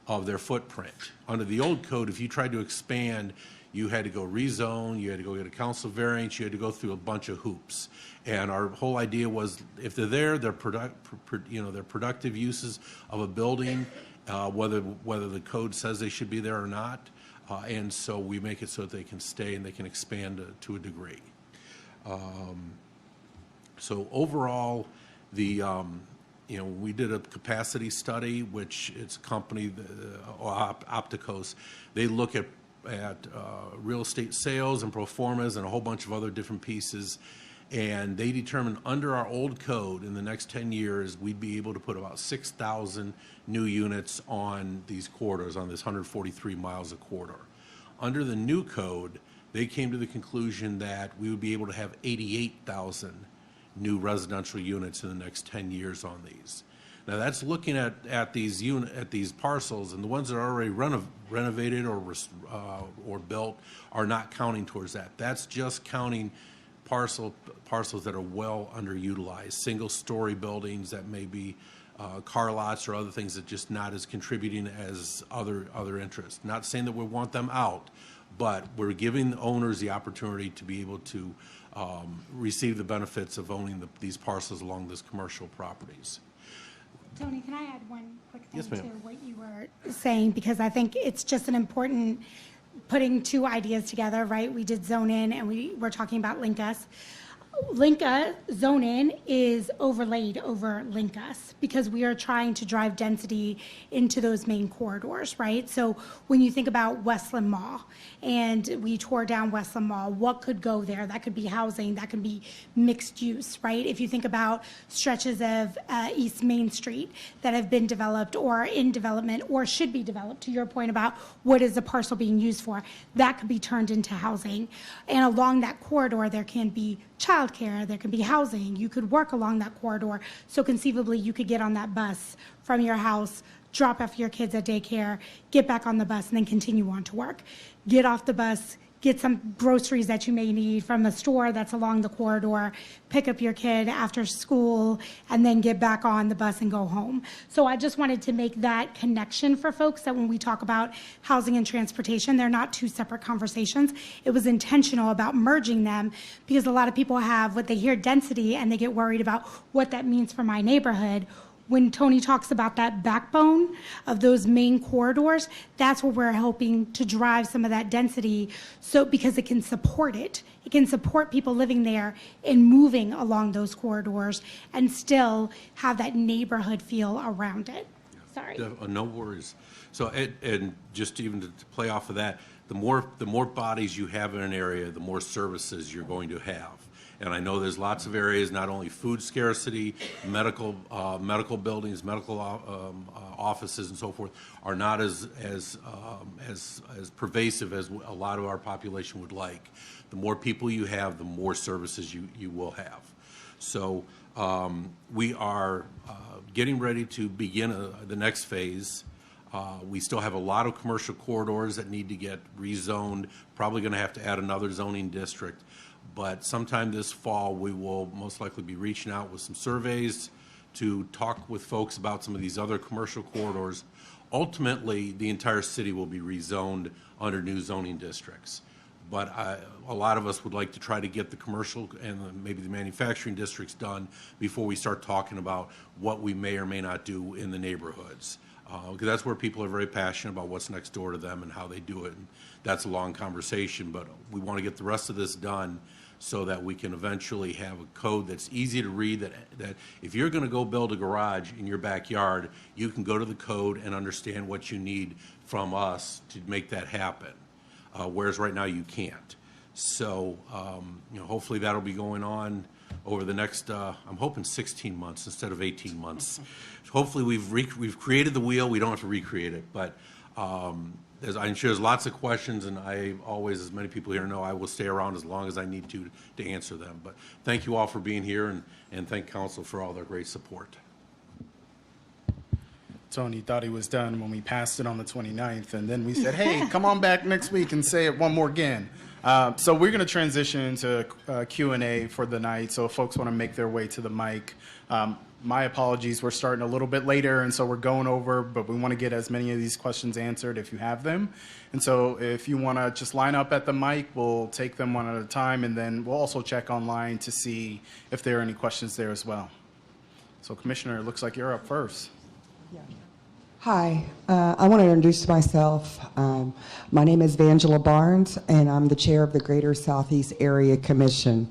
of their footprint. Under the old code, if you tried to expand, you had to go rezone, you had to go get a council variance, you had to go through a bunch of hoops. And our whole idea was if they're there, they're productive uses of a building, whether the code says they should be there or not. And so we make it so that they can stay and they can expand to a degree. So overall, we did a capacity study, which it's a company, Opticos. They look at real estate sales and pro formas and a whole bunch of other different pieces. And they determined under our old code in the next 10 years, we'd be able to put about 6,000 new units on these corridors, on this 143 miles a corridor. Under the new code, they came to the conclusion that we would be able to have 88,000 new residential units in the next 10 years on these. Now that's looking at these parcels, and the ones that are already renovated or built are not counting towards that. That's just counting parcels that are well underutilized, single-story buildings that may be car lots or other things that just not as contributing as other interests. Not saying that we want them out, but we're giving the owners the opportunity to be able to receive the benefits of owning these parcels along these commercial properties. Tony, can I add one quick thing Yes, ma'am. to what you were saying? Because I think it's just an important putting two ideas together, right? We did zone in and we're talking about link us. Zone in is overlaid over link us because we are trying to drive density into those main corridors, right? So when you think about Westland Mall and we tore down Westland Mall, what could go there? That could be housing, that could be mixed use, right? If you think about stretches of East Main Street that have been developed or in development or should be developed, to your point about what is the parcel being used for, that could be turned into housing. And along that corridor, there can be childcare, there can be housing, you could work along that corridor. So conceivably, you could get on that bus from your house, drop off your kids at daycare, get back on the bus, and then continue on to work. Get off the bus, get some groceries that you may need from a store that's along the corridor, pick up your kid after school, and then get back on the bus and go home. So I just wanted to make that connection for folks that when we talk about housing and transportation, they're not two separate conversations. It was intentional about merging them because a lot of people have what they hear density and they get worried about what that means for my neighborhood. When Tony talks about that backbone of those main corridors, that's where we're hoping to drive some of that density, so because it can support it. It can support people living there and moving along those corridors and still have that neighborhood feel around it. Sorry. No worries. So, and just even to play off of that, the more bodies you have in an area, the more services you're going to have. And I know there's lots of areas, not only food scarcity, medical buildings, medical offices, and so forth, are not as pervasive as a lot of our population would like. The more people you have, the more services you will have. So we are getting ready to begin the next phase. We still have a lot of commercial corridors that need to get rezoned. Probably going to have to add another zoning district. But sometime this fall, we will most likely be reaching out with some surveys to talk with folks about some of these other commercial corridors. Ultimately, the entire city will be rezoned under new zoning districts. But a lot of us would like to try to get the commercial and maybe the manufacturing districts done before we start talking about what we may or may not do in the neighborhoods. Because that's where people are very passionate about what's next door to them and how they do it. And that's a long conversation, but we want to get the rest of this done so that we can eventually have a code that's easy to read, that if you're going to go build a garage in your backyard, you can go to the code and understand what you need from us to make that happen, whereas right now you can't. So hopefully that'll be going on over the next, I'm hoping 16 months instead of 18 months. Hopefully we've created the wheel, we don't have to recreate it, but I'm sure there's lots of questions, and I always, as many people here know, I will stay around as long as I need to answer them. But thank you all for being here, and thank council for all their great support. Tony thought he was done when we passed it on the 29th, and then we said, hey, come on back next week and say it one more again. So we're going to transition into Q&A for the night, so if folks want to make their way to the mic. My apologies, we're starting a little bit later, and so we're going over, but we want to get as many of these questions answered if you have them. And so if you want to just line up at the mic, we'll take them one at a time, and then we'll also check online to see if there are any questions there as well. So Commissioner, it looks like you're up first. Yeah. Hi, I want to introduce myself. My name is Vangela Barnes, and I'm the chair of the Greater Southeast Area Commission.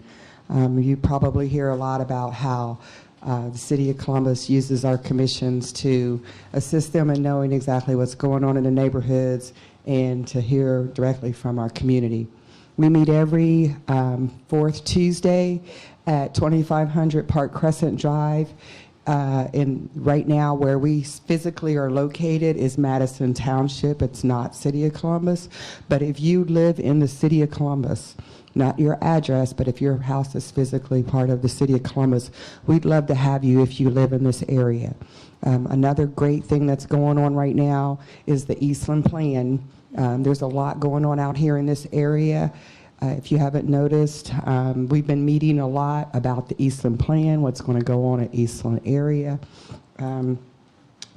You probably hear a lot about how the City of Columbus uses our commissions to assist them in knowing exactly what's going on in the neighborhoods and to hear directly from our community. We meet every fourth Tuesday at 2500 Park Crescent Drive. And right now where we physically are located is Madison Township. It's not City of Columbus. But if you live in the City of Columbus, not your address, but if your house is physically part of the City of Columbus, we'd love to have you if you live in this area. Another great thing that's going on right now is the Eastland Plan. There's a lot going on out here in this area. If you haven't noticed, we've been meeting a lot about the Eastland Plan, what's going to go on at Eastland area. One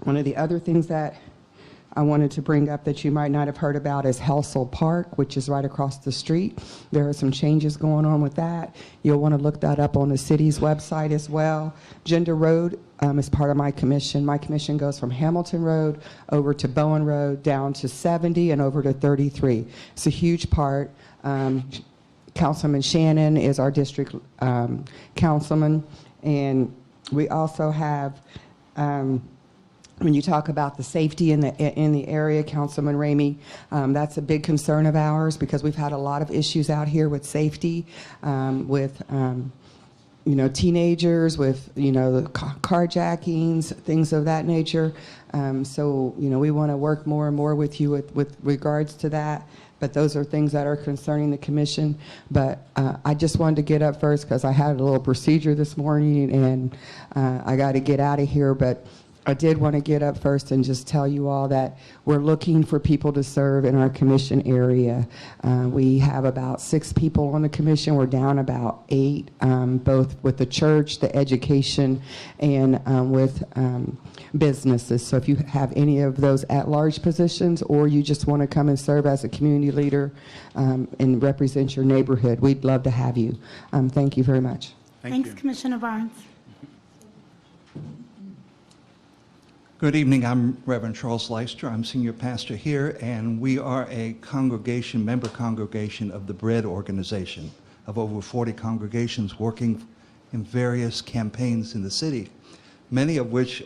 of the other things that I wanted to bring up that you might not have heard about is Helsel Park, which is right across the street. There are some changes going on with that. You'll want to look that up on the city's website as well. Gender Road is part of my commission. My commission goes from Hamilton Road over to Bowen Road, down to 70 and over to 33. It's a huge part. Councilman Shannon is our district councilman, and we also have when you talk about the safety in the area, Councilman Ramey, that's a big concern of ours because we've had a lot of issues out here with safety, with teenagers, with the carjackings, things of that nature. So we want to work more and more with you with regards to that. But those are things that are concerning the commission. But I just wanted to get up first because I had a little procedure this morning and I got to get out of here. But I did want to get up first and just tell you all that we're looking for people to serve in our commission area. We have about 6 people on the commission. We're down about 8, both with the church, the education, and with businesses. So if you have any of those at-large positions or you just want to come and serve as a community leader and represent your neighborhood, we'd love to have you. Thank you very much. Thanks, Commissioner Barnes. Good evening. I'm Reverend Charles Leister. I'm senior pastor here, and we are a congregation, member congregation of the Bread Organization of over 40 congregations working in various campaigns in the city, many of which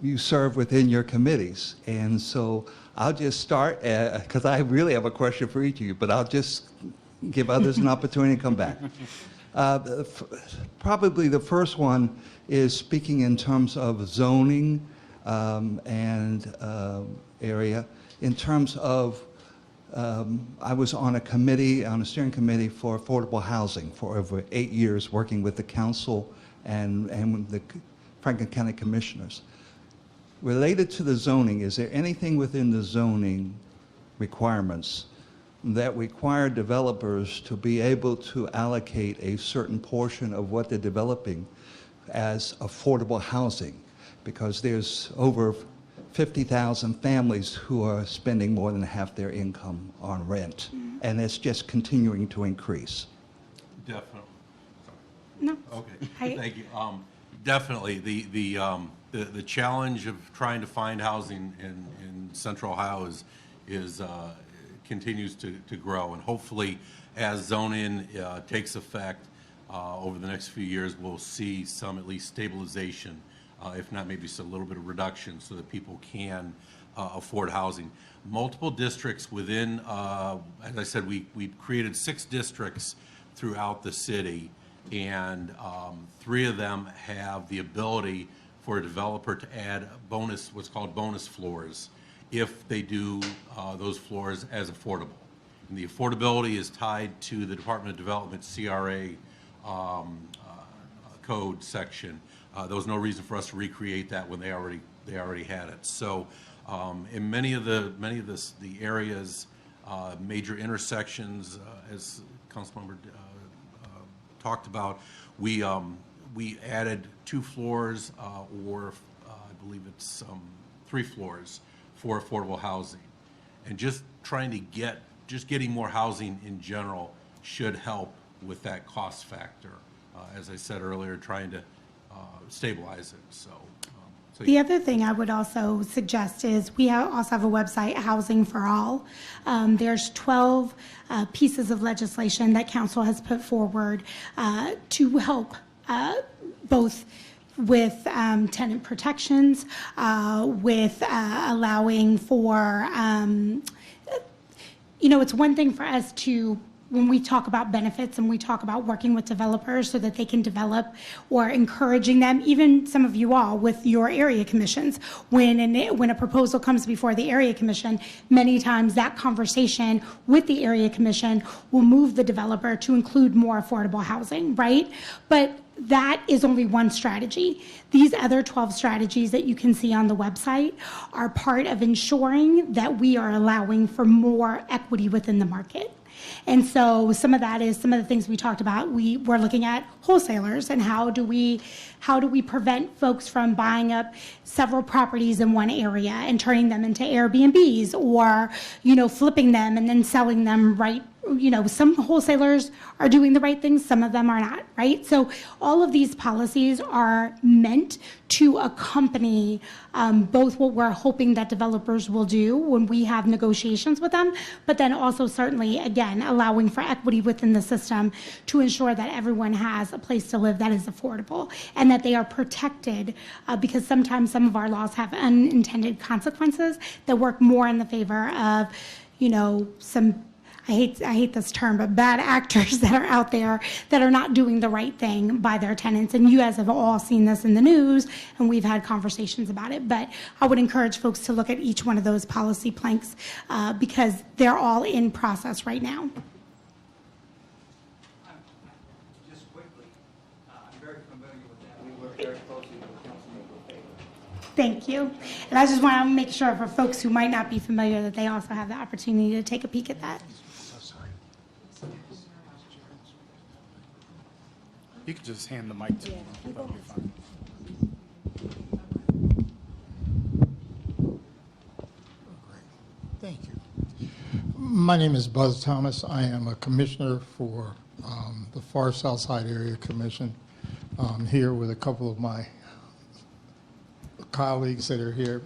you serve within your committees. And so I'll just start, because I really have a question for each of you, but I'll just give others an opportunity to come back. Probably the first one is speaking in terms of zoning and area. In terms of, I was on a steering committee for affordable housing for over 8 years, working with the council and the Franklin County Commissioners. Related to the zoning, is there anything within the zoning requirements that require developers to be able to allocate a certain portion of what they're developing as affordable housing? Because there's over 50,000 families who are spending more than half their income on rent, and it's just continuing to increase. Definitely. No. Okay. Thank you. Definitely, the challenge of trying to find housing in Central Ohio is continues to grow, and hopefully, as zoning takes effect over the next few years, we'll see some at least stabilization. If not maybe a little bit of reduction so that people can afford housing. Multiple districts within, as I said, we created 6 districts throughout the city, and 3 of them have the ability for a developer to add what's called bonus floors, if they do those floors as affordable. And the affordability is tied to the Department of Development CRA code section. There was no reason for us to recreate that when they already had it. So, in many of the areas, major intersections, as Councilmember talked about, we added 2 floors, or I believe it's 3 floors for affordable housing, and just trying to getting more housing in general should help with that cost factor. As I said earlier, trying to stabilize it. So the other thing I would also suggest is we also have a website, Housing for All. There's 12 pieces of legislation that council has put forward to help both with tenant protections, with allowing for, it's one thing for us to when we talk about benefits and we talk about working with developers so that they can develop, or encouraging them, even some of you all with your area commissions, when a proposal comes before the area commission, many times that conversation with the area commission will move the developer to include more affordable housing, right? But that is only one strategy. These other 12 strategies that you can see on the website are part of ensuring that we are allowing for more equity within the market. And so some of that is some of the things we talked about. We're looking at wholesalers and how do we prevent folks from buying up several properties in one area and turning them into Airbnbs, or, flipping them and then selling them right. Some wholesalers are doing the right things, some of them are not, right? So all of these policies are meant to accompany both what we're hoping that developers will do when we have negotiations with them, but then also certainly, again, allowing for equity within the system to ensure that everyone has a place to live that is affordable and that they are protected, because sometimes some of our laws have unintended consequences that work more in the favor of, some, I hate this term, but bad actors that are out there that are not doing the right thing by their tenants. And you guys have all seen this in the news, and we've had conversations about it. But I would encourage folks to look at each one of those policy planks because they're all in process right now. Just quickly, I'm very familiar with that. We work very closely with Councilmember Faber. Thank you. And I just want to make sure for folks who might not be familiar that they also have the opportunity to take a peek at that. You could just hand the mic to him. That'll be fine. Thank you. My name is Buzz Thomas. I am a commissioner for the Far Southside Area Commission. I'm here with a couple of my colleagues that are here.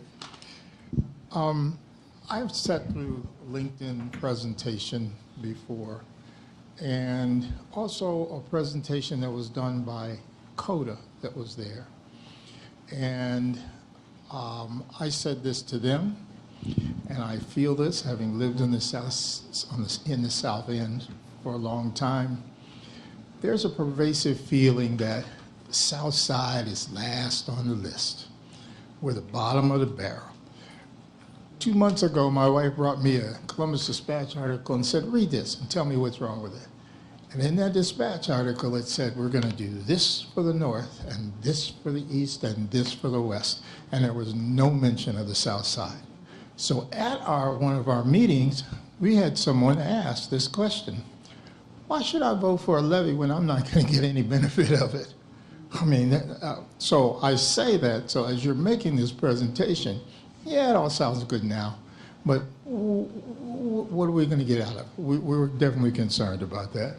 I've sat through a LinkedIn presentation before, and also a presentation that was done by CODA that was there. And I said this to them, and I feel this, having lived in the South End for a long time. There's a pervasive feeling that the South Side is last on the list. We're the bottom of the barrel. 2 months ago, my wife brought me a Columbus Dispatch article and said, read this and tell me what's wrong with it. And in that Dispatch article, it said, we're going to do this for the North, and this for the East, and this for the West. And there was no mention of the South Side. So at one of our meetings, we had someone ask this question: why should I vote for a levy when I'm not going to get any benefit of it? I mean, so I say that, so as you're making this presentation, yeah, it all sounds good now, but what are we going to get out of it? We're definitely concerned about that.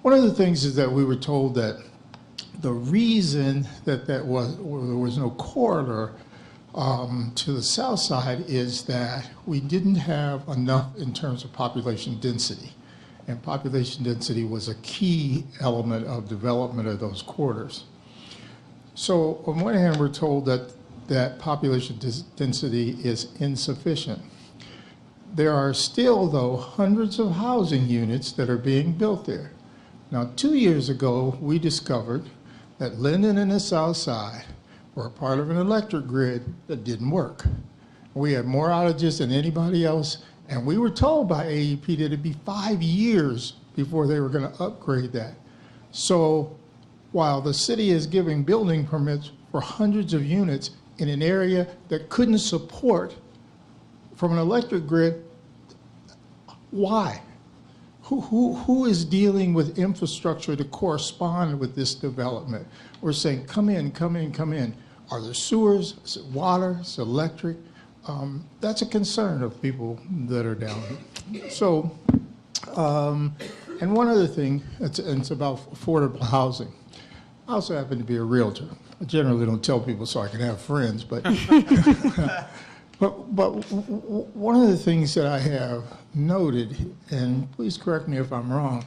One of the things is that we were told that the reason that there was no corridor to the south side is that we didn't have enough in terms of population density. And population density was a key element of development of those corridors. So on one hand, we're told that population density is insufficient. There are still, though, hundreds of housing units that are being built there. Now, 2 years ago, we discovered that Linden and the South Side were part of an electric grid that didn't work. We had more outages than anybody else, and we were told by AEP that it'd be 5 years before they were going to upgrade that. So while the city is giving building permits for hundreds of units in an area that couldn't support from an electric grid, why? Who is dealing with infrastructure to correspond with this development? We're saying, come in, come in, come in. Are there sewers? Is it water? Is it electric? That's a concern of people that are down here. So, and one other thing, it's about affordable housing. I also happen to be a realtor. I generally don't tell people so I can have friends, but but one of the things that I have noted, and please correct me if I'm wrong,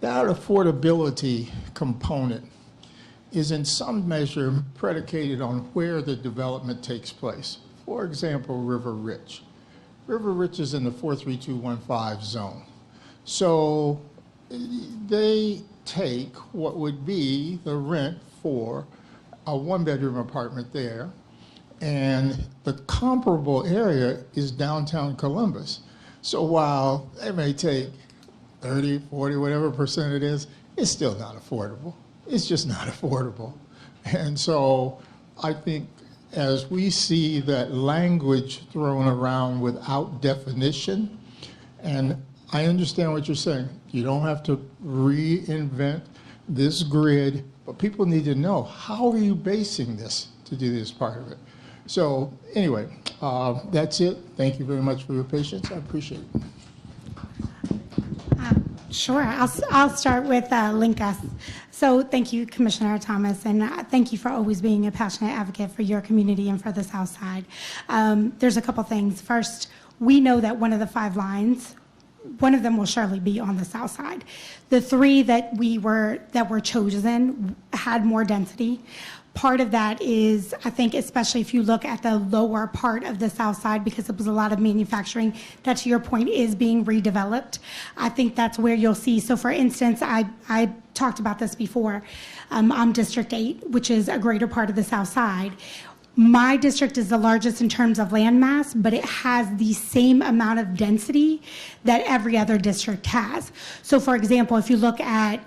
that affordability component is in some measure predicated on where the development takes place. For example, River Ridge. River Ridge is in the 43215 zone. So they take what would be the rent for a one-bedroom apartment there, and the comparable area is downtown Columbus. So while they may take 30, 40, whatever percent it is, it's still not affordable. It's just not affordable. And so I think as we see that language thrown around without definition, and I understand what you're saying, you don't have to reinvent this grid, but people need to know, how are you basing this to do this part of it? So anyway, that's it. Thank you very much for your patience. I appreciate it. Sure. I'll start with Link Us. So thank you, Commissioner Thomas, and thank you for always being a passionate advocate for your community and for the Southside. There's a couple things. First, we know that one of the 5 lines, one of them will surely be on the south side. The 3 that were chosen had more density. Part of that is, I think, especially if you look at the lower part of the south side, because it was a lot of manufacturing that, to your point, is being redeveloped. I think that's where you'll see. So for instance, I talked about this before. I'm District 8, which is a greater part of the south side. My district is the largest in terms of land mass, but it has the same amount of density that every other district has. So for example, if you look at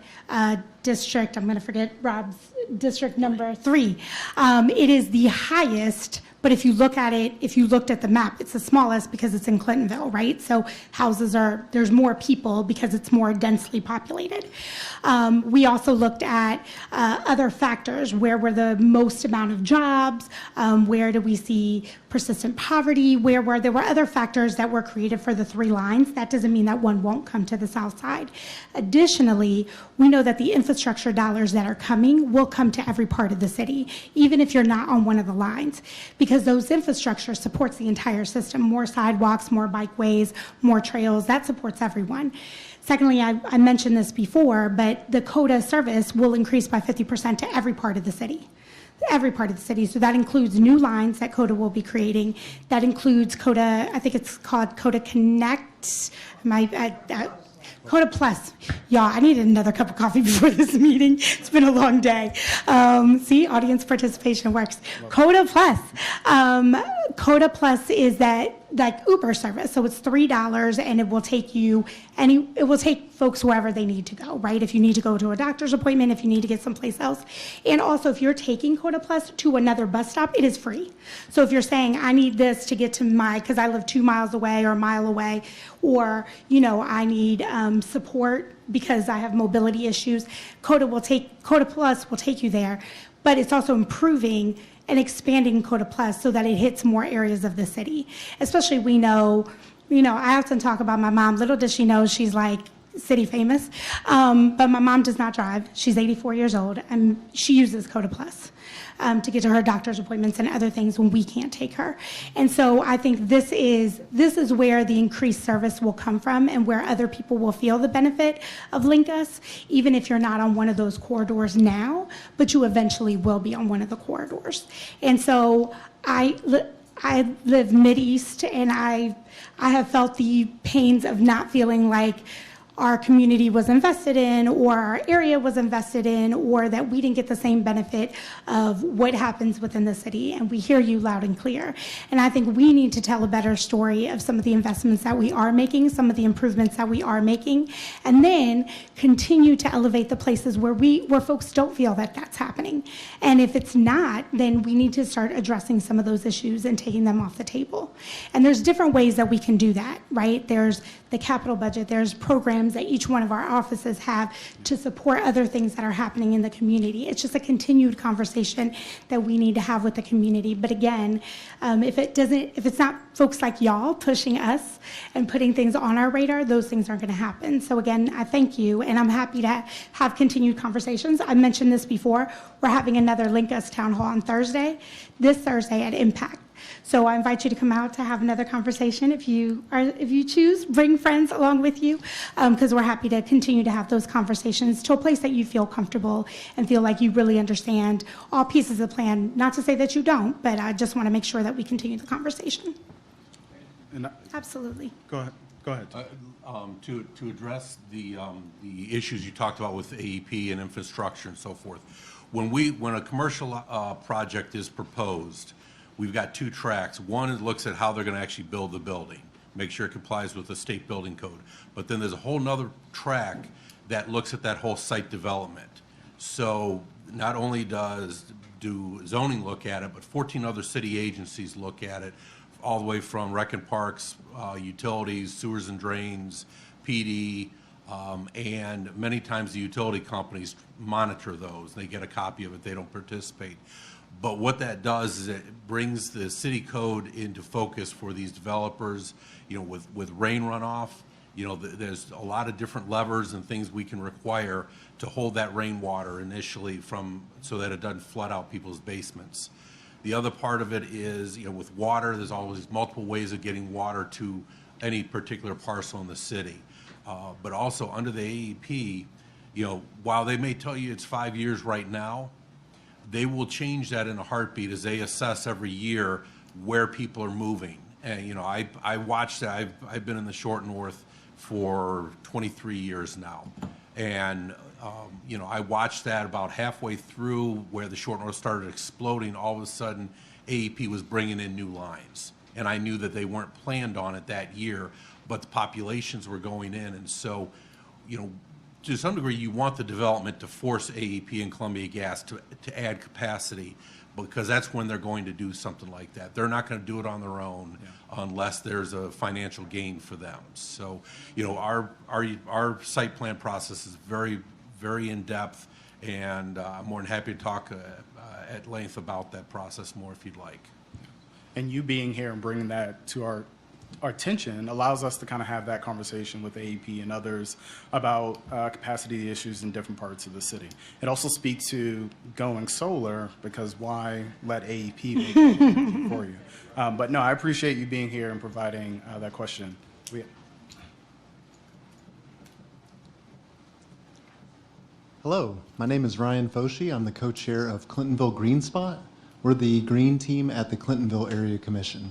district, I'm going to forget Rob's district number 3, it is the highest, but if you look at it, if you looked at the map, it's the smallest because it's in Clintonville, right? So there's more people because it's more densely populated. We also looked at other factors. Where were the most amount of jobs? Where do we see persistent poverty? There were other factors that were created for the 3 lines. That doesn't mean that one won't come to the south side. Additionally, we know that the infrastructure dollars that are coming will come to every part of the city, even if you're not on one of the lines, because those infrastructure supports the entire system. More sidewalks, more bikeways, more trails, that supports everyone. Secondly, I mentioned this before, but the CODA service will increase by 50% to every part of the city. Every part of the city. So that includes new lines that CODA will be creating. That includes CODA, I think it's called CODA Connect. CODA Plus. Y'all, I needed another cup of coffee before this meeting. It's been a long day. See, audience participation works. CODA Plus. CODA Plus is that like Uber service. So it's $3 and it will take it will take folks wherever they need to go, right? If you need to go to a doctor's appointment, if you need to get someplace else. And also if you're taking CODA Plus to another bus stop, it is free. So if you're saying, I need this to get to because I live 2 miles away or a mile away, or, I need support because I have mobility issues, CODA Plus will take you there. But it's also improving and expanding CODA Plus so that it hits more areas of the city. Especially we know, I often talk about my mom. Little does she know she's like city famous. But my mom does not drive. She's 84 years old, and she uses CODA Plus to get to her doctor's appointments and other things when we can't take her. And so I think this is where the increased service will come from and where other people will feel the benefit of Link Us, even if you're not on one of those corridors now, but you eventually will be on one of the corridors. And so I live Mideast, and I have felt the pains of not feeling like our community was invested in, or our area was invested in, or that we didn't get the same benefit of what happens within the city. And we hear you loud and clear. And I think we need to tell a better story of some of the investments that we are making, some of the improvements that we are making, and then continue to elevate the places where folks don't feel that that's happening. And if it's not, then we need to start addressing some of those issues and taking them off the table. And there's different ways that we can do that, right? There's the capital budget, there's programs that each one of our offices have to support other things that are happening in the community. It's just a continued conversation that we need to have with the community. But again, if it's not folks like y'all pushing us and putting things on our radar, those things aren't going to happen. So again, I thank you, and I'm happy to have continued conversations. I mentioned this before. We're having another Link Us town hall on this Thursday at Impact. So I invite you to come out to have another conversation if you choose. Bring friends along with you, because we're happy to continue to have those conversations to a place that you feel comfortable and feel like you really understand all pieces of the plan. Not to say that you don't, but I just want to make sure that we continue the conversation. And Absolutely. Go Go ahead. To address the issues you talked about with AEP and infrastructure and so forth, when a commercial project is proposed, we've got two tracks. One looks at how they're going to actually build the building, make sure it complies with the state building code. But then there's a whole nother track that looks at that whole site development. So not only do zoning look at it, but 14 other city agencies look at it, all the way from rec and parks, utilities, sewers and drains, PD, and many times the utility companies monitor those. They get a copy of it, they don't participate. But what that does is it brings the city code into focus for these developers, with rain runoff. There's a lot of different levers and things we can require to hold that rainwater initially so that it doesn't flood out people's basements. The other part of it is, with water, there's always multiple ways of getting water to any particular parcel in the city. But also under the AEP, while they may tell you it's 5 years right now, they will change that in a heartbeat as they assess every year where people are moving. And, I watched that. I've been in the Short North for 23 years now. And, I watched that about halfway through where the Short North started exploding. All of a sudden, AEP was bringing in new lines. And I knew that they weren't planned on it that year, but the populations were going in. And so, to some degree, you want the development to force AEP and Columbia Gas to add capacity, because that's when they're going to do something like that. They're not going to do it on their own unless there's a financial gain for them. So, our site plan process is very, very in-depth, and I'm more than happy to talk at length about that process more if you'd like. And you being here and bringing that to our attention allows us to kind of have that conversation with AEP and others about capacity issues in different parts of the city. It also speaks to going solar, because why let AEP make it for you? But no, I appreciate you being here and providing that question. Hello, my name is Ryan Foshi. I'm the co-chair of Clintonville Green Spot. We're the green team at the Clintonville Area Commission.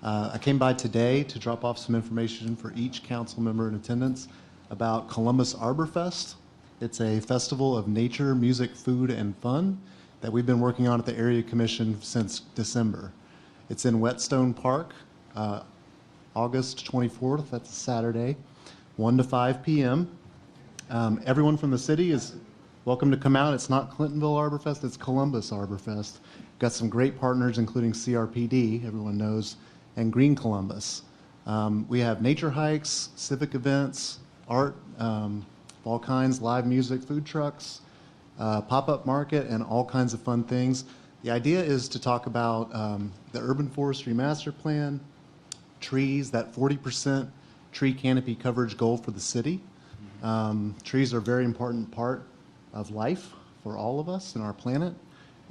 I came by today to drop off some information for each council member in attendance about Columbus Arbor Fest. It's a festival of nature, music, food, and fun that we've been working on at the Area Commission since December. It's in Whetstone Park, August 24th, that's a Saturday, 1 to 5 p.m. Everyone from the city is welcome to come out. It's not Clintonville Arbor Fest, it's Columbus Arbor Fest. Got some great partners, including CRPD, everyone knows, and Green Columbus. We have nature hikes, civic events, art, all kinds, live music, food trucks, pop-up market, and all kinds of fun things. The idea is to talk about the Urban Forestry Master Plan, trees, that 40% tree canopy coverage goal for the city. Trees are a very important part of life for all of us and our planet.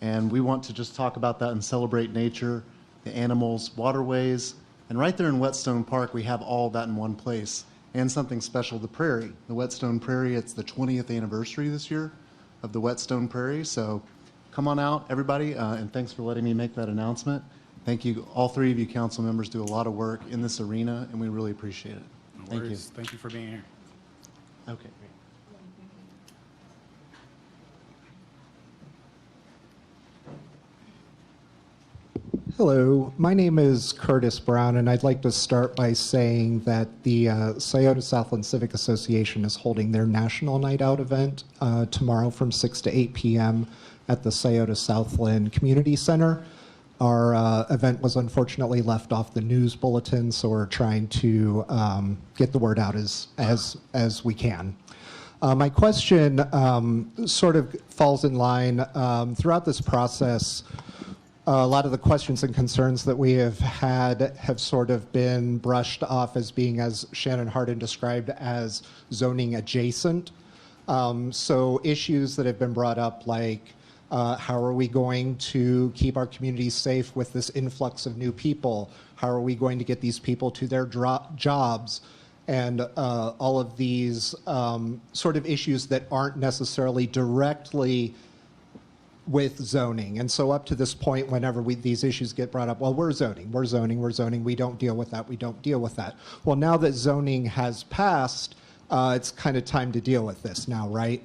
And we want to just talk about that and celebrate nature, the animals, waterways. And right there in Whetstone Park, we have all of that in one place. And something special, the prairie. The Whetstone Prairie, it's the 20th anniversary this year of the Whetstone Prairie. So come on out, everybody, and thanks for letting me make that announcement. Thank you. All three of you council members do a lot of work in this arena, and we really appreciate it. No worries. Thank you for being here. Okay, great. Hello, my name is Curtis Brown, and I'd like to start by saying that the Scioto Southland Civic Association is holding their National Night Out event tomorrow from 6 to 8 p.m. at the Scioto Southland Community Center. Our event was unfortunately left off the news bulletin, so we're trying to get the word out as we can. My question sort of falls in line throughout this process. A lot of the questions and concerns that we have had have sort of been brushed off as being, as Shannon Hardin described, as zoning adjacent. So issues that have been brought up like how are we going to keep our communities safe with this influx of new people? How are we going to get these people to their jobs? And all of these sort of issues that aren't necessarily directly with zoning. And so up to this point, whenever these issues get brought up, well, we're zoning, we don't deal with that. Well, now that zoning has passed, it's kind of time to deal with this now, right?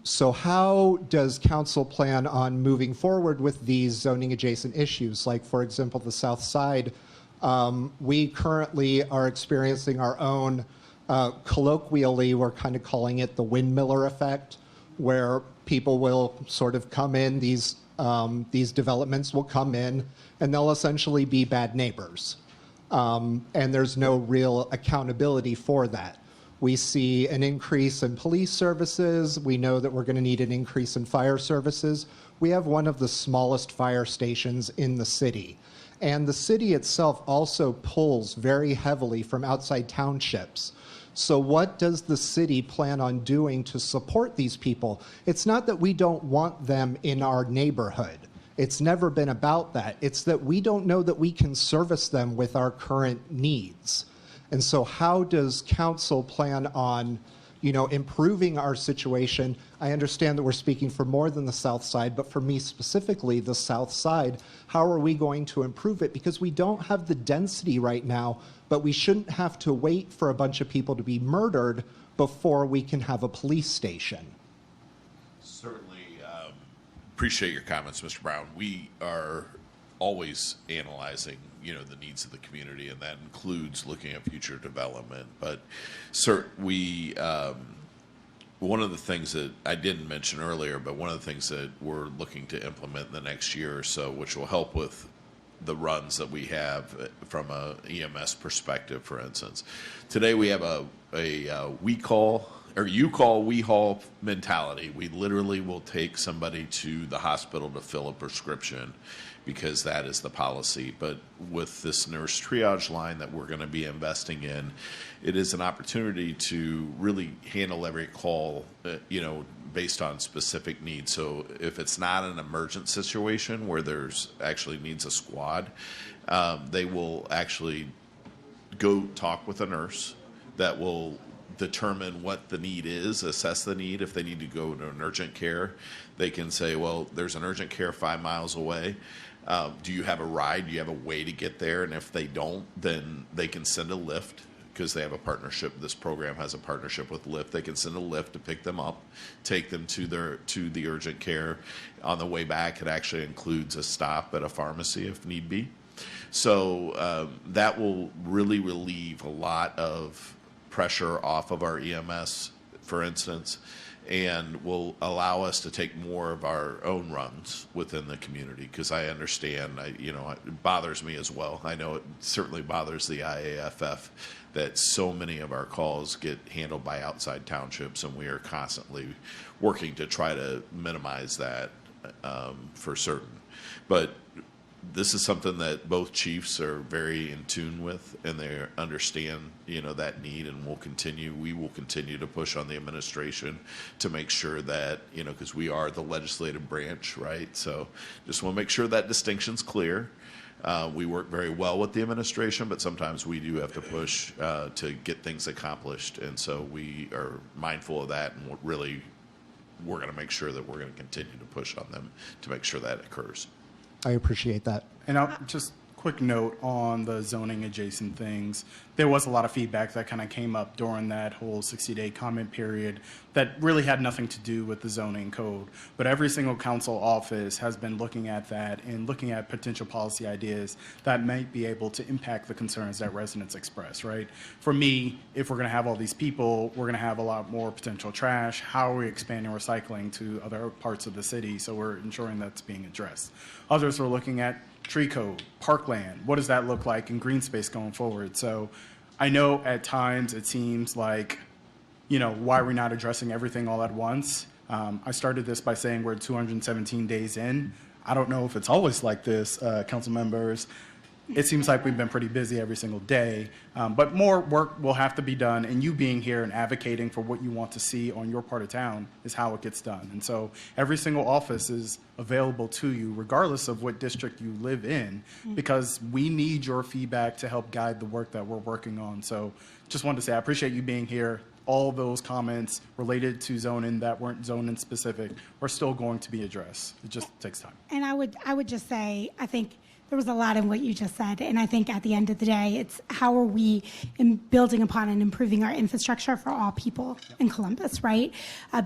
So how does council plan on moving forward with these zoning adjacent issues? Like, for example, the Southside, we currently are experiencing our own, colloquially, we're kind of calling it the windmiller effect, where people will sort of come in, these developments will come in, and they'll essentially be bad neighbors. And there's no real accountability for that. We see an increase in police services. We know that we're going to need an increase in fire services. We have one of the smallest fire stations in the city. And the city itself also pulls very heavily from outside townships. So what does the city plan on doing to support these people? It's not that we don't want them in our neighborhood. It's never been about that. It's that we don't know that we can service them with our current needs. And so how does council plan on, improving our situation? I understand that we're speaking for more than the South Side, but for me specifically, the South Side, how are we going to improve it? Because we don't have the density right now, but we shouldn't have to wait for a bunch of people to be murdered before we can have a police station. Certainly appreciate your comments, Mr. Brown. We are always analyzing, the needs of the community, and that includes looking at future development. But one of the things that I didn't mention earlier, but one of the things that we're looking to implement in the next year or so, which will help with the runs that we have from a EMS perspective, for instance. Today we have a we call, or you call, we haul mentality. We literally will take somebody to the hospital to fill a prescription because that is the policy. But with this nurse triage line that we're going to be investing in, it is an opportunity to really handle every call, based on specific needs. So if it's not an emergent situation where there's actually needs a squad, they will actually go talk with a nurse that will determine what the need is, assess the need. If they need to go to an urgent care, they can say, well, there's an urgent care 5 miles away. Do you have a ride? Do you have a way to get there? And if they don't, then they can send a lift, because they have a partnership. This program has a partnership with Lyft. They can send a Lyft to pick them up, take them to the urgent care. On the way back, it actually includes a stop at a pharmacy if need be. So that will really relieve a lot of pressure off of our EMS, for instance, and will allow us to take more of our own runs within the community. Because I understand, it bothers me as well. I know it certainly bothers the IAFF that so many of our calls get handled by outside townships, and we are constantly working to try to minimize that for certain. But this is something that both chiefs are very in tune with, and they understand, that need, and we will continue to push on the administration to make sure that, because we are the legislative branch, right? So just want to make sure that distinction's clear. We work very well with the administration, but sometimes we do have to push to get things accomplished, and so we are mindful of that, and we're going to make sure that we're going to continue to push on them to make sure that occurs. I appreciate that. And I'll just quick note on the zoning adjacent things. There was a lot of feedback that kind of came up during that whole 60-day comment period that really had nothing to do with the zoning code. But every single council office has been looking at that and looking at potential policy ideas that might be able to impact the concerns that residents express, right? For me, if we're going to have all these people, we're going to have a lot more potential trash. How are we expanding recycling to other parts of the city? So we're ensuring that's being addressed. Others are looking at tree code, parkland. What does that look like in green space going forward? So I know at times it seems like, why are we not addressing everything all at once? I started this by saying we're 217 days in. I don't know if it's always like this, council members. It seems like we've been pretty busy every single day, but more work will have to be done, and you being here and advocating for what you want to see on your part of town is how it gets done. And so every single office is available to you, regardless of what district you live in, because we need your feedback to help guide the work that we're working on. So just wanted to say I appreciate you being here. all those comments related to zoning that weren't zoning specific are still going to be addressed. It just takes time. And I would just say, I think there was a lot in what you just said, and I think at the end of the day, it's how are we building upon and improving our infrastructure for all people in Columbus, right?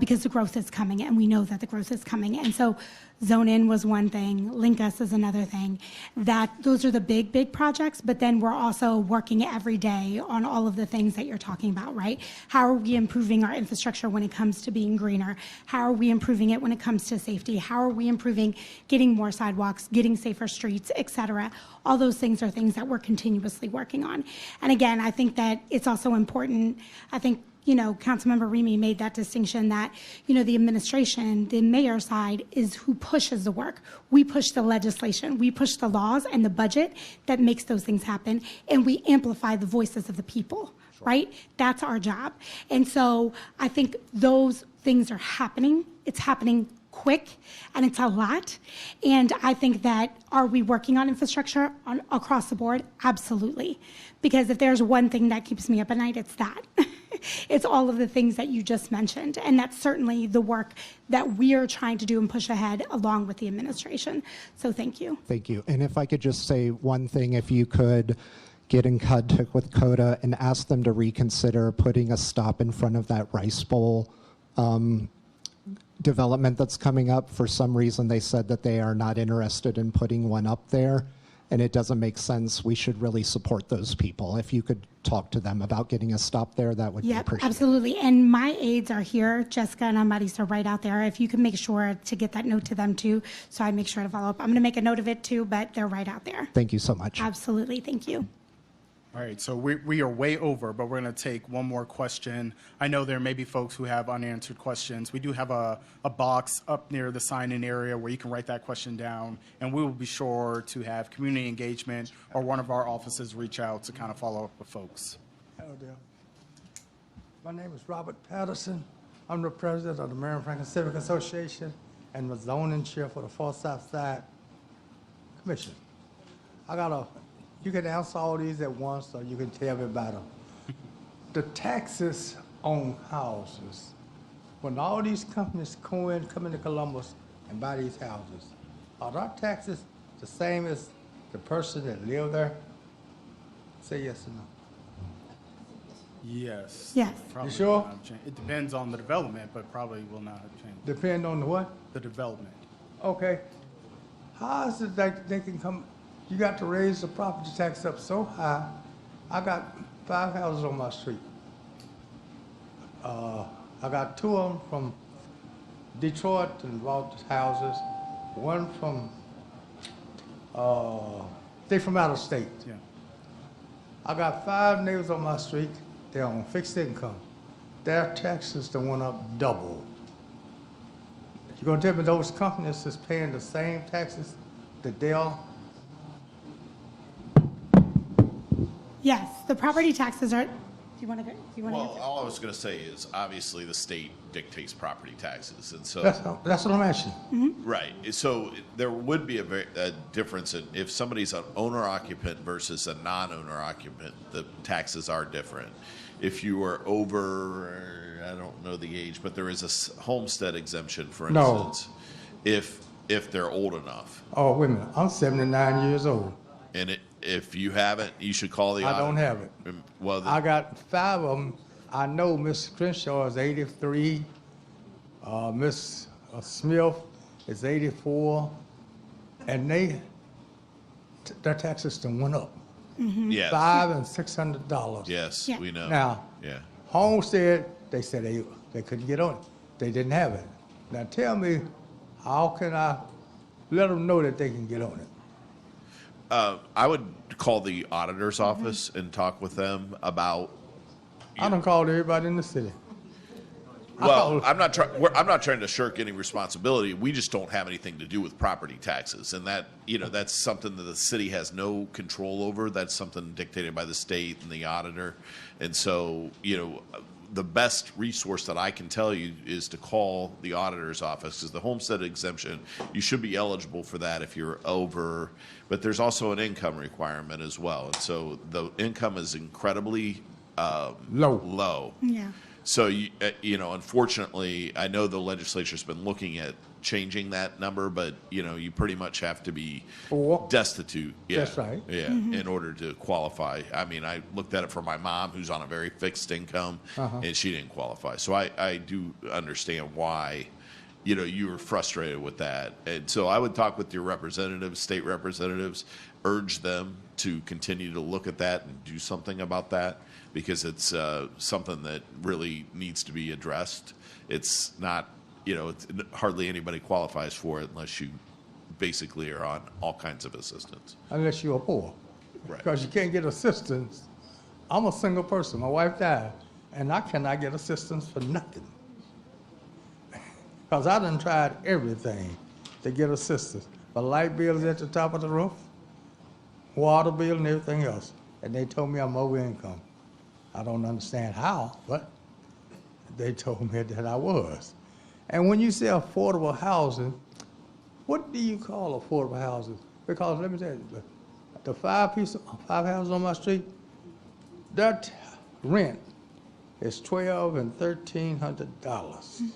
Because the growth is coming, and we know that the growth is coming. And so Zone In was one thing, Link Us is another thing. Those are the big projects, but then we're also working every day on all of the things that you're talking about, right? How are we improving our infrastructure when it comes to being greener? How are we improving it when it comes to safety? How are we improving getting more sidewalks, getting safer streets, et cetera? All those things are things that we're continuously working on. And again, I think that it's also important, I think, Councilmember Remy made that distinction that, the administration, the mayor side is who pushes the work. We push the legislation, we push the laws and the budget that makes those things happen, and we amplify the voices of the people, right? That's our job. And so I think those things are happening. It's happening quick, and it's a lot. And I think that, are we working on infrastructure across the board? Absolutely. Because if there's one thing that keeps me up at night, it's that. It's all of the things that you just mentioned. And that's certainly the work that we are trying to do and push ahead along with the administration. So thank you. Thank you. And if I could just say one thing, if you could get in contact with CODA and ask them to reconsider putting a stop in front of that Rice Bowl development that's coming up. For some reason, they said that they are not interested in putting one up there, and it doesn't make sense. We should really support those people. If you could talk to them about getting a stop there, that would be appreciated. Absolutely. And my aides are here. Jessica and Amaris are right out there. If you can make sure to get that note to them too, so I make sure to follow up. I'm going to make a note of it too, but they're right out there. Thank you so much. Absolutely. Thank you. All right, so we are way over, but we're going to take one more question. I know there may be folks who have unanswered questions. We do have a box up near the sign-in area where you can write that question down, and we will be sure to have community engagement or one of our offices reach out to kind of follow up with folks. Hello there. My name is Robert Patterson. I'm the president of the Marion Franklin Civic Association and the zoning chair for the Southside Commission. You can answer all these at once, or you can tell me about them. The taxes on houses. When all these companies come into Columbus and buy these houses, are our taxes the same as the person that live there? Say yes or no. Yes. Yes. Probably You sure? will not change. It depends on the development, but probably will not change. Depend on the what? The development. Okay. How is it that they can come? You got to raise the property tax up so high. I got 5 houses on my street. I got 2 of them from Detroit and bought houses. One from, they from out of state. Yeah. I got 5 neighbors on my street. They're on fixed income. Their taxes done went up double. You gonna tell me those companies is paying the same taxes that they are? Yes, the property taxes are. Do you want to go? Well, all I was going to say is obviously the state dictates property taxes, and so That's what I'm asking. right. So there would be a difference in if somebody's an owner occupant versus a non-owner occupant. The taxes are different. If you are over, I don't know the age, but there is a homestead exemption, for No. instance, if they're old enough. Oh, wait a minute. I'm 79 years old. And if you haven't, you should call the I auditor. don't have it. Well, I got 5 of them. I know Miss Crenshaw is 83. Miss Smith is 84. And their taxes done went up. yes, $500 and $600. yes, Yeah. we know. Now, yeah. Homestead, they said they couldn't get on it. They didn't have it. Now tell me, how can I let them know that they can get on it? I would call the auditor's office and talk with them about. I done called everybody in the city. Well, I'm not trying to shirk any responsibility. We just don't have anything to do with property taxes, and that's something that the city has no control over. That's something dictated by the state and the auditor, and so the best resource that I can tell you is to call the auditor's office, because the homestead exemption, you should be eligible for that if you're over, but there's also an income requirement as well. And so the income is incredibly low. Yeah. So, unfortunately, I know the legislature's been looking at changing that number, but, you pretty much have to be destitute. Yeah, That's right. Yeah, in order to qualify. I mean, I looked at it for my mom, who's on a very fixed income, and she didn't qualify. So I do understand why, you were frustrated with that. And so I would talk with your representatives, state representatives, urge them to continue to look at that and do something about that, because it's something that really needs to be addressed. It's not, hardly anybody qualifies for it unless you basically are on all kinds of assistance. Unless you're poor. Right. Because you can't get assistance. I'm a single person. My wife died, and I cannot get assistance for nothing. Because I done tried everything to get assistance. The light bill is at the top of the roof, water bill and everything else. And they told me I'm over income. I don't understand how, but they told me that I was. And when you say affordable housing, what do you call affordable housing? Because let me tell you, the five houses on my street, that rent is $1,200 and $1,300.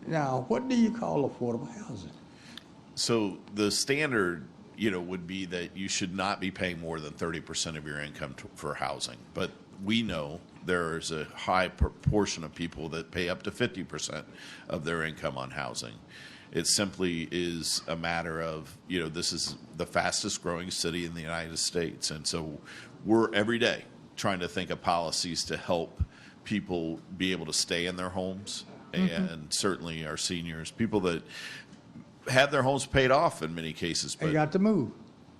Now, what do you call affordable housing? So the standard, would be that you should not be paying more than 30% of your income for housing. But we know there is a high proportion of people that pay up to 50% of their income on housing. It simply is a matter of, this is the fastest growing city in the United States. And so we're every day trying to think of policies to help people be able to stay in their homes. And certainly our seniors, people that have their homes paid off in many cases. But They got to move.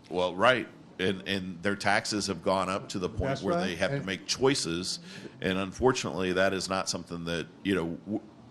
well, right. And their taxes have gone up to the point That's where right. they have to make choices. And unfortunately, that is not something that,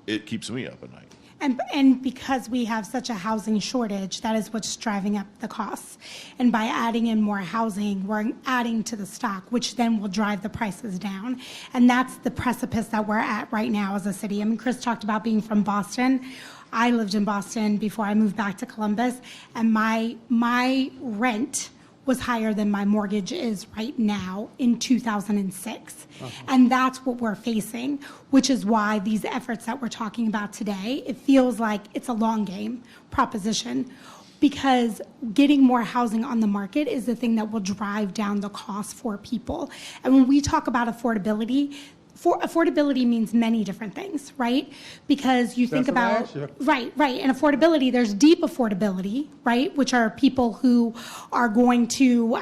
it keeps me up at night. And because we have such a housing shortage, that is what's driving up the costs. And by adding in more housing, we're adding to the stock, which then will drive the prices down. And that's the precipice that we're at right now as a city. I mean, Chris talked about being from Boston. I lived in Boston before I moved back to Columbus, and my rent was higher than my mortgage is right now in 2006. And that's what we're facing, which is why these efforts that we're talking about today, it feels like it's a long game proposition, because getting more housing on the market is the thing that will drive down the cost for people. And when we talk about affordability, affordability means many different things, right? Because you think about, right. And affordability, there's deep affordability, right? Which are people who are going to,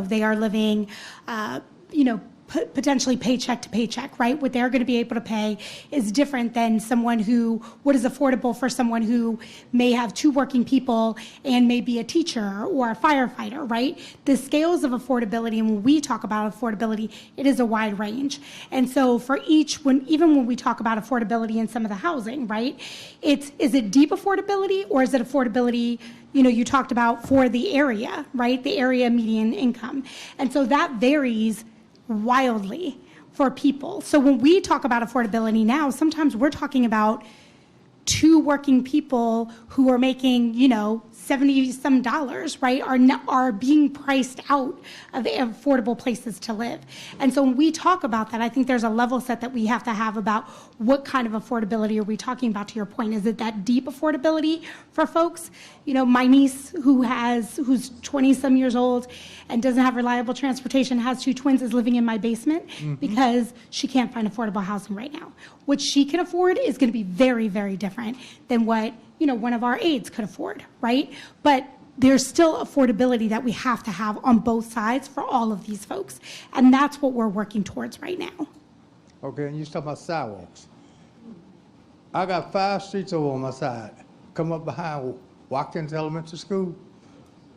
they are living, potentially paycheck to paycheck, right? What they're going to be able to pay is different than what is affordable for someone who may have two working people and may be a teacher or a firefighter, right? The scales of affordability, and when we talk about affordability, it is a wide range. And so for even when we talk about affordability in some of the housing, right? Is it deep affordability, or is it affordability, you talked about for the area, right? The area median income. And so that varies wildly for people. So when we talk about affordability now, sometimes we're talking about two working people who are making, $70 some, right, are being priced out of affordable places to live. And so when we talk about that, I think there's a level set that we have to have about what kind of affordability are we talking about, to your point. Is it that deep affordability for folks? My niece who's 20 some years old and doesn't have reliable transportation, has two twins, is living in my basement because she can't find affordable housing right now. What she can afford is going to be very, very different than what one of our aides could afford, right? But there's still affordability that we have to have on both sides for all of these folks. And that's what we're working towards right now. Okay, and you talking about sidewalks. I got 5 streets over on my side. Come up behind Watkins Elementary School.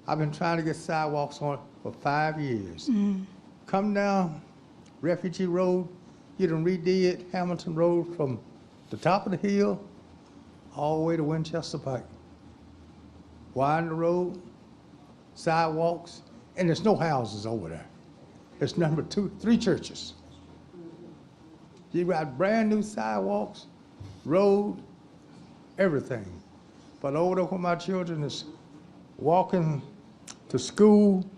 I've been trying to get sidewalks on it for 5 years. Come down Refugee Road, you done redid Hamilton Road from the top of the hill all the way to Winchester Pike. Widen the road, sidewalks, and there's no houses over there. It's number 3 churches. You got brand new sidewalks, road, everything. But over there where my children is walking to school,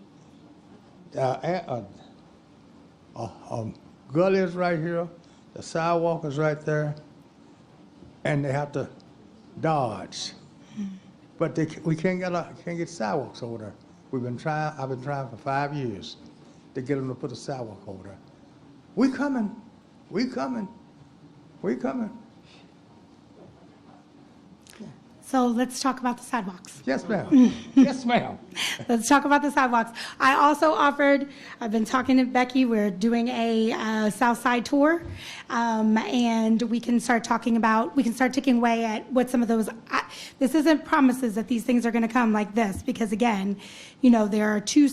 gully is right here, the sidewalk is right there, and they have to dodge. But we can't get sidewalks over there. I've been trying for 5 years to get them to put a sidewalk over there. We coming. So let's talk about the sidewalks. Yes, ma'am. Yes, ma'am. Let's talk about the sidewalks. I also I've been talking to Becky, we're doing a Southside tour, and we can start ticking away at what some of those, this isn't promises that these things are going to come like this, because again, there are two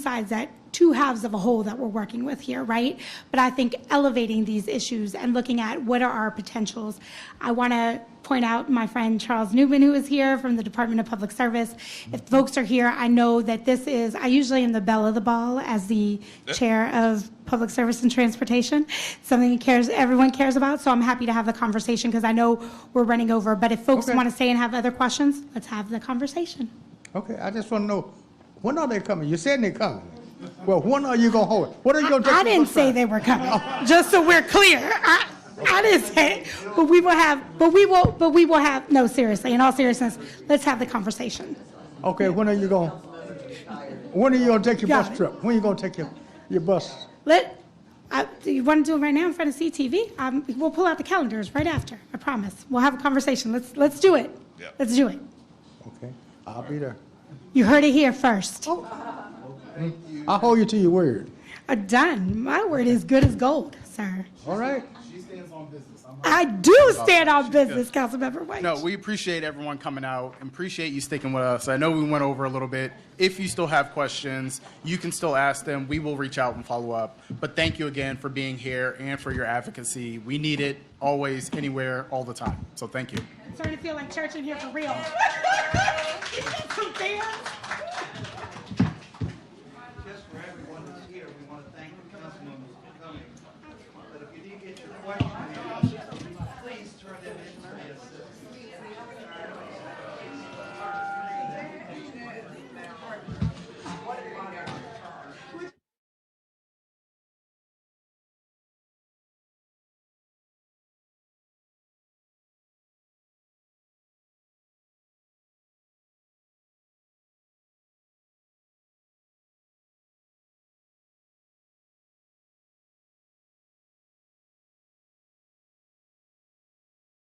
halves of a whole that we're working with here, right? But I think elevating these issues and looking at what are our potentials. I want to point out my friend Charles Newman, who is here from the Department of Public Service. If folks are here, I know that I usually am the belle of the ball as the chair of Public Service and Transportation, something everyone cares about, so I'm happy to have the conversation because I know we're running over. But if folks want to stay and have other questions, let's have the conversation. Okay, I just want to know, when are they coming? You said they're coming. Well, when are you going to hold it? What are you going to take? I didn't say they were coming, just so we're clear. I didn't say it, but we will have, no, seriously, in all seriousness, let's have the conversation. Okay, when are you going to take your bus trip? When are you going to take your bus? You want to do it right now in front of CTV? We'll pull out the calendars right after, I promise. We'll have a conversation. Let's do it. Yeah. Let's do it. Okay, I'll be there. You heard it here first. I'll hold you to your word. Done. My word is good as gold, sir. All right. She stands on business. I do stand on business, Councilmember White. No, we appreciate everyone coming out and appreciate you sticking with us. I know we went over a little bit. If you still have questions, you can still ask them. We will reach out and follow up. But thank you again for being here and for your advocacy. We need it always, anywhere, all the time. So thank you. I'm starting to feel like church in here for real. Some fans.